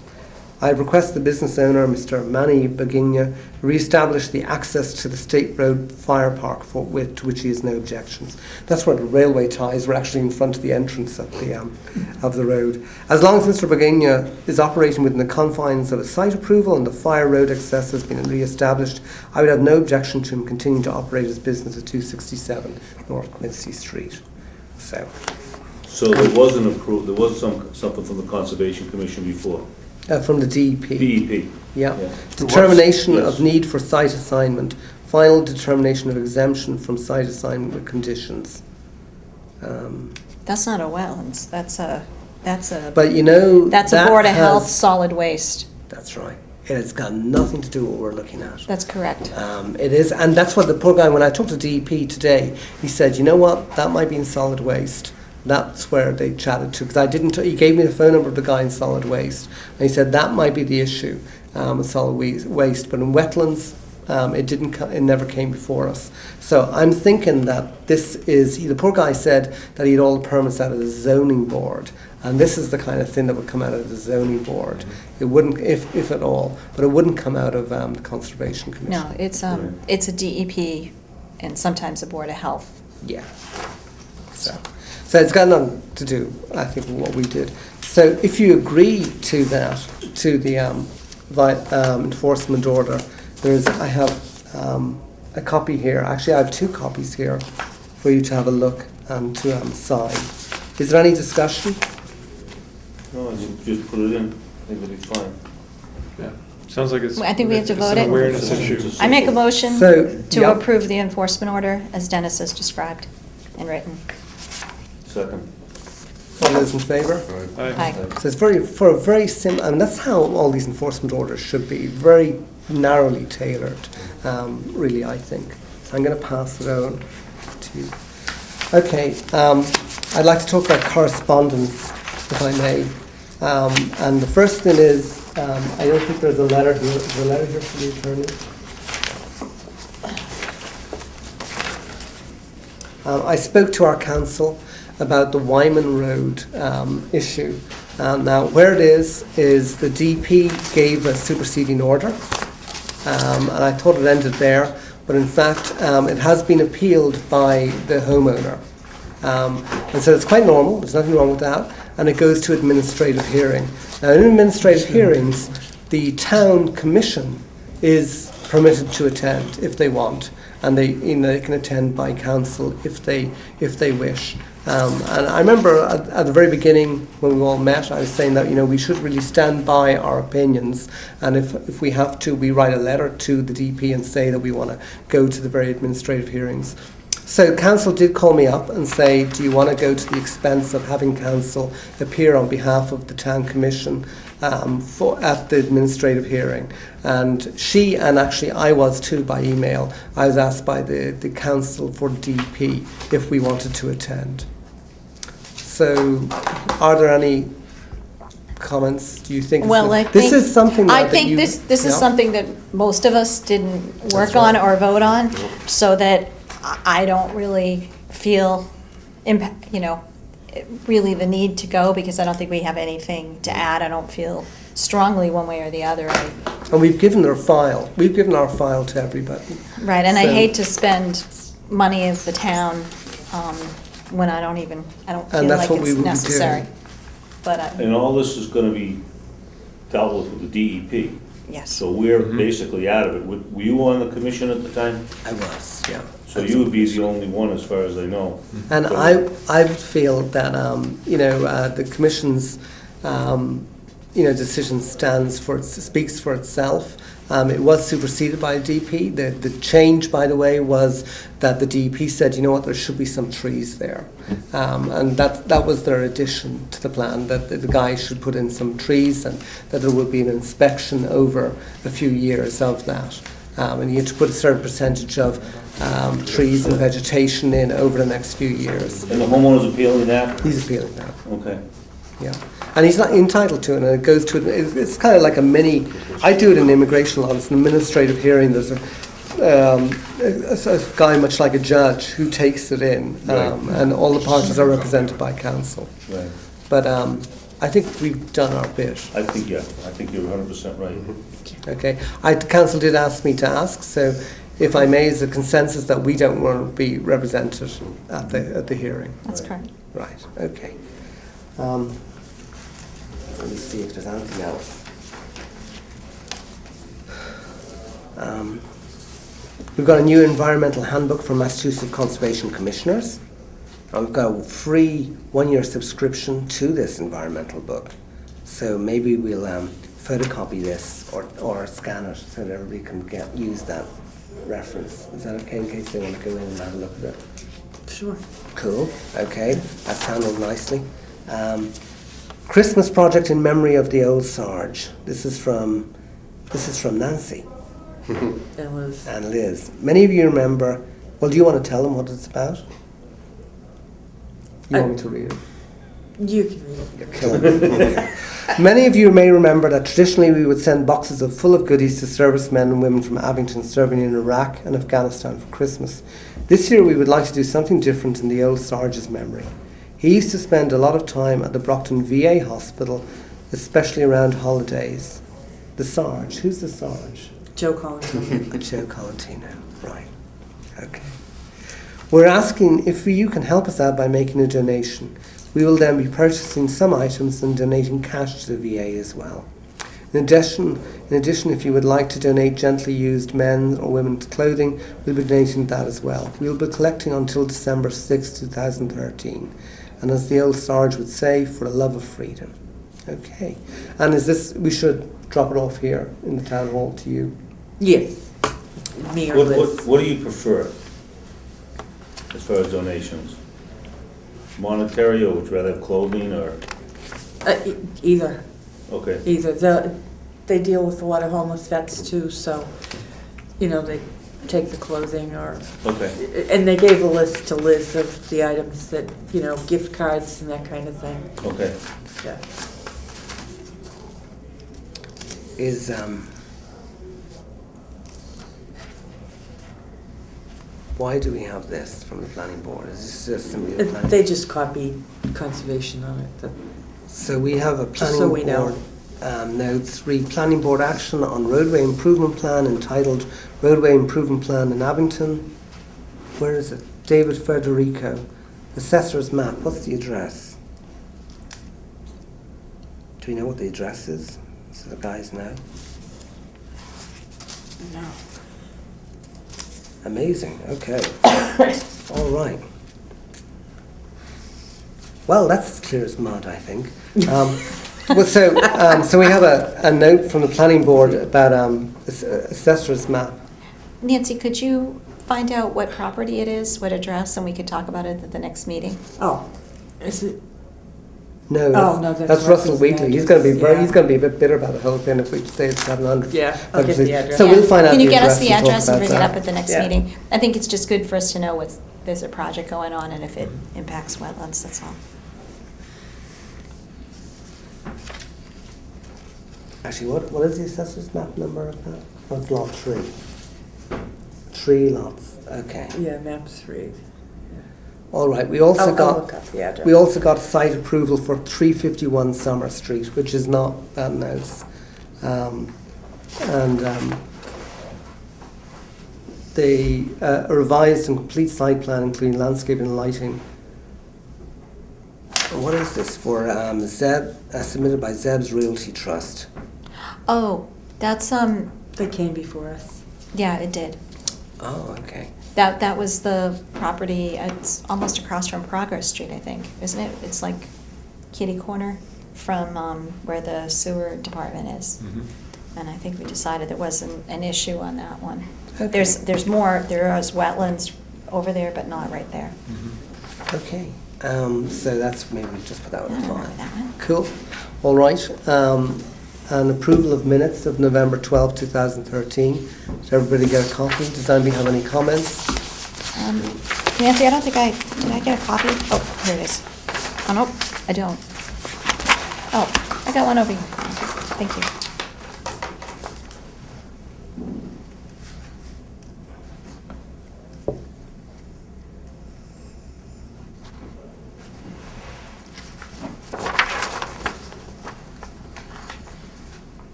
I have requested the business owner, Mr. Manny Bagigna, re-establish the access to the State Road Fire Park to which he has no objections. That's where the railway ties were actually in front of the entrance of the road. As long as Mr. Bagigna is operating within the confines of a site approval and the fire road access has been re-established, I would have no objection to him continuing to operate his business at 267 North Quincy Street. So there was an approval, there was something from the Conservation Commission before? From the DEP. DEP? Yeah. Yeah. Determination Yes. of need for site assignment. Final determination of exemption from site assignment with conditions. That's not a wetlands, that's a But you know, that's a that Board of Health has- solid waste. That's right. It has got nothing to do with what we're looking at. That's correct. It is, and that's what the poor guy, when I talked to DEP today, he said, you know what, that might be in solid waste. That's where they chatted to, because he gave me the phone number of the guy in solid waste, and he said that might be the issue with solid waste, but in wetlands, it never came before us. So I'm thinking that the poor guy said that he had all the permits out of the zoning board, and this is the kind of thing that would come out of the zoning board. It wouldn't, if at all, but it wouldn't come out of the Conservation Commission. No, it's a DEP and sometimes a Board of Health. Yeah. So it's got nothing to do, I think, with what we did. So if you agree to that, to the enforcement order, I have a copy here. Actually, I have 2 copies here for you to have a look and to sign. Is there any discussion? No, just put it in, I think it'll be fine. Yeah. Sounds like it's. I think we have to it's vote an it. awareness issue. I make a motion So, to yep. approve the enforcement order as Dennis has described and written. Second. All those in favour? Aye. Aye. So it's for a very simple, and that's how all these enforcement orders should be, very narrowly tailored, really, I think. So I'm going to pass it on to you. Okay, I'd like to talk about correspondence, if I may. And the first thing is, I don't think there's a letter here. Is there a letter here for the attorney? I spoke to our council about the Wyman Road issue. Now, where it is the DP gave a superseding order, and I thought it ended there, but in fact, it has been appealed by the homeowner. And so it's quite normal, there's nothing wrong with that, and it goes to administrative hearing. Now, in administrative hearings, the town commission is permitted to attend if they want, and they can attend by council if they wish. And I remember at the very beginning when we all met, I was saying that we should really stand by our opinions, and if we have to, we write a letter to the DP and say that we want to go to the very administrative hearings. So council did call me up and say, do you want to go to the expense of having council appear on behalf of the town commission at the administrative hearing? And she, and actually I was too by email, I was asked by the council for DP if we wanted to attend. So are there any comments? Do you think Well, I this think, is something that I that think you- this is yeah? something that most of us didn't work That's on right. or vote on, so that I don't really feel, really the need to go, because I don't think we have anything to add. I don't feel strongly one way or the other. And we've given our file. We've given our file to everybody. Right, and I So- hate to spend money of the town when I don't feel that's like what we it's would be necessary. doing. But, And all this is gonna be dealt with the DEP. yes. So we're basically out of it. Were you on the commission at the time? I was, yeah. So you would be the only one, as far as I know. And I would feel that the commission's decision speaks for itself. It was superseded by DP. The change, by the way, was that the DEP said, you know what, there should be some trees there, and that was their addition to the plan, that the guys should put in some trees and that there would be an inspection over a few years of that. And you had to put a certain percentage of trees and vegetation in over the next few years. And the homeowner's appealing that? He's appealing that. Okay. Yeah, and he's not entitled to it, and it goes to it's kind of like a mini. I do it in immigration law. It's an administrative hearing. There's a guy, much like a judge, who takes it in, and all the parties are represented by counsel. Right. But I think we've done our bit. I think you're 100% right. Okay, council did ask me to ask, so if I may, is a consensus that we don't want to be represented at the hearing. That's correct. Right. Okay. Let me see if there's anything else. We've got a new environmental handbook for Massachusetts Conservation Commissioners. And we've got a free 1-year subscription to this environmental book. So maybe we'll photocopy this or scan it so that everybody can use that reference. Is that okay in case they want to go in and have a look at it? Sure. Cool. Okay. That's handled nicely. Christmas project in memory of the old Sarge. This is from Nancy and Liz. Many of you remember. Well, do you want to tell them what it's about? You want me to read it? You can read it. You're killing me. Okay. Many of you may remember that traditionally we would send boxes full of goodies to servicemen and women from Abington serving in Iraq and Afghanistan for Christmas. This year we would like to do something different in the old Sarge's memory. He used to spend a lot of time at the Brockton VA hospital, especially around holidays. The Sarge, who's the Sarge? Joe Collins. Joe Colantino, right. Okay. We're asking if you can help us out by making a donation. We will then be purchasing some items and donating cash to the VA as well. In addition, if you would like to donate gently used men's or women's clothing, we'll be donating that as well. We'll be collecting until December 6, 2013. And as the old Sarge would say, for the love of freedom. Okay. And we should drop it off here in the town hall to you? Yes. Me or Liz. What do you prefer as far as donations? Monetary, or would you rather have clothing, or? Either. Okay. Either. They deal with a lot of homeless vets too, so, they take the clothing or... Okay. And they gave a list to Liz of the items that, gift cards and that kind of thing. Okay. Yeah. Why do we have this from the planning board? Is this just simply the planning? They just copy conservation on it. So we have a planning so we board know. notes. Read planning board action on roadway improvement plan entitled Roadway Improvement Plan in Abington. Where is it? David Federico. Assessor's map. What's the address? Do we know what the address is? So the guys know. No. Amazing. Okay. All right. Well, that's as clear as mud, I think. So we have a note from the planning board about assessor's map. Nancy, could you find out what property it is, what address, and we could talk about it at the next meeting? Oh, is it? No, that's Russell Russell's Wheatley. He's going to be He's going to be a bit bitter about the whole thing if we say it's 700. Yeah, I'll get the address. So we'll find out. Can you the get us address the and talk address and about bring it that. up at the next meeting? I think it's just good for us to know there's a project going on and if it impacts wetlands, that's all. Actually, what is the assessor's map number of that? That's lot 3. 3 lots. Okay. Yeah, map 3. All right. We also I'll got look up the address. we also got site approval for 351 Summer Street, which is not that nice. A revised and complete site plan, including landscape and lighting. What is this for? Submitted by Zeb's Realty Trust. Oh, that's, They came before us. yeah, it did. Oh, okay. That was the property, it's almost across from Progress Street, I think, isn't it? It's like kitty corner from where the sewer department is. Mm-hmm. And I think we decided there wasn't an issue on that one. Okay. There is wetlands over there, but not right there. Mm-hmm. Okay. So that's maybe just put that I on the don't file. remember that one. Cool. All right. And approval of minutes of November 12, 2013. Did everybody get a copy? Does anybody have any comments? Nancy, I don't think did I get a copy? Oh, here it is. Oh, nope, I don't. Oh, I got one over here. Thank you.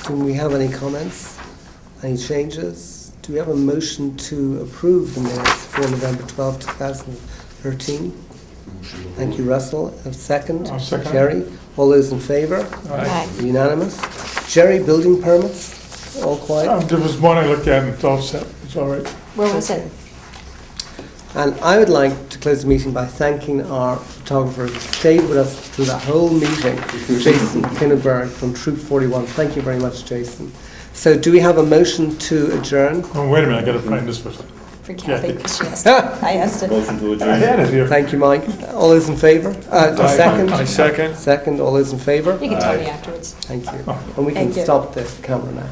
Do we have any comments? Any changes? Do we have a motion to approve the minutes for November 12, 2013? Thank you, Russell. A second? I'll second. Jerry? All those in favour? Aye. Unanimous? Jerry, building permits? All quiet? There was one I looked at and it's all set, it's all right. Where was it? And I would like to close the meeting by thanking our photographer who stayed with us through the whole meeting, Jason Kinneberg from Troop 41. Thank you very much, Jason. So do we have a motion to adjourn? Oh, wait a minute, I gotta find this first. For Kathy, because she asked. I asked it. Motion to I adjourn. had it here. Thank you, Mike. All those in favour? Second? I second. Second, all those in favour? You can tell me afterwards. Thank you. And we can Thank you. stop the camera now.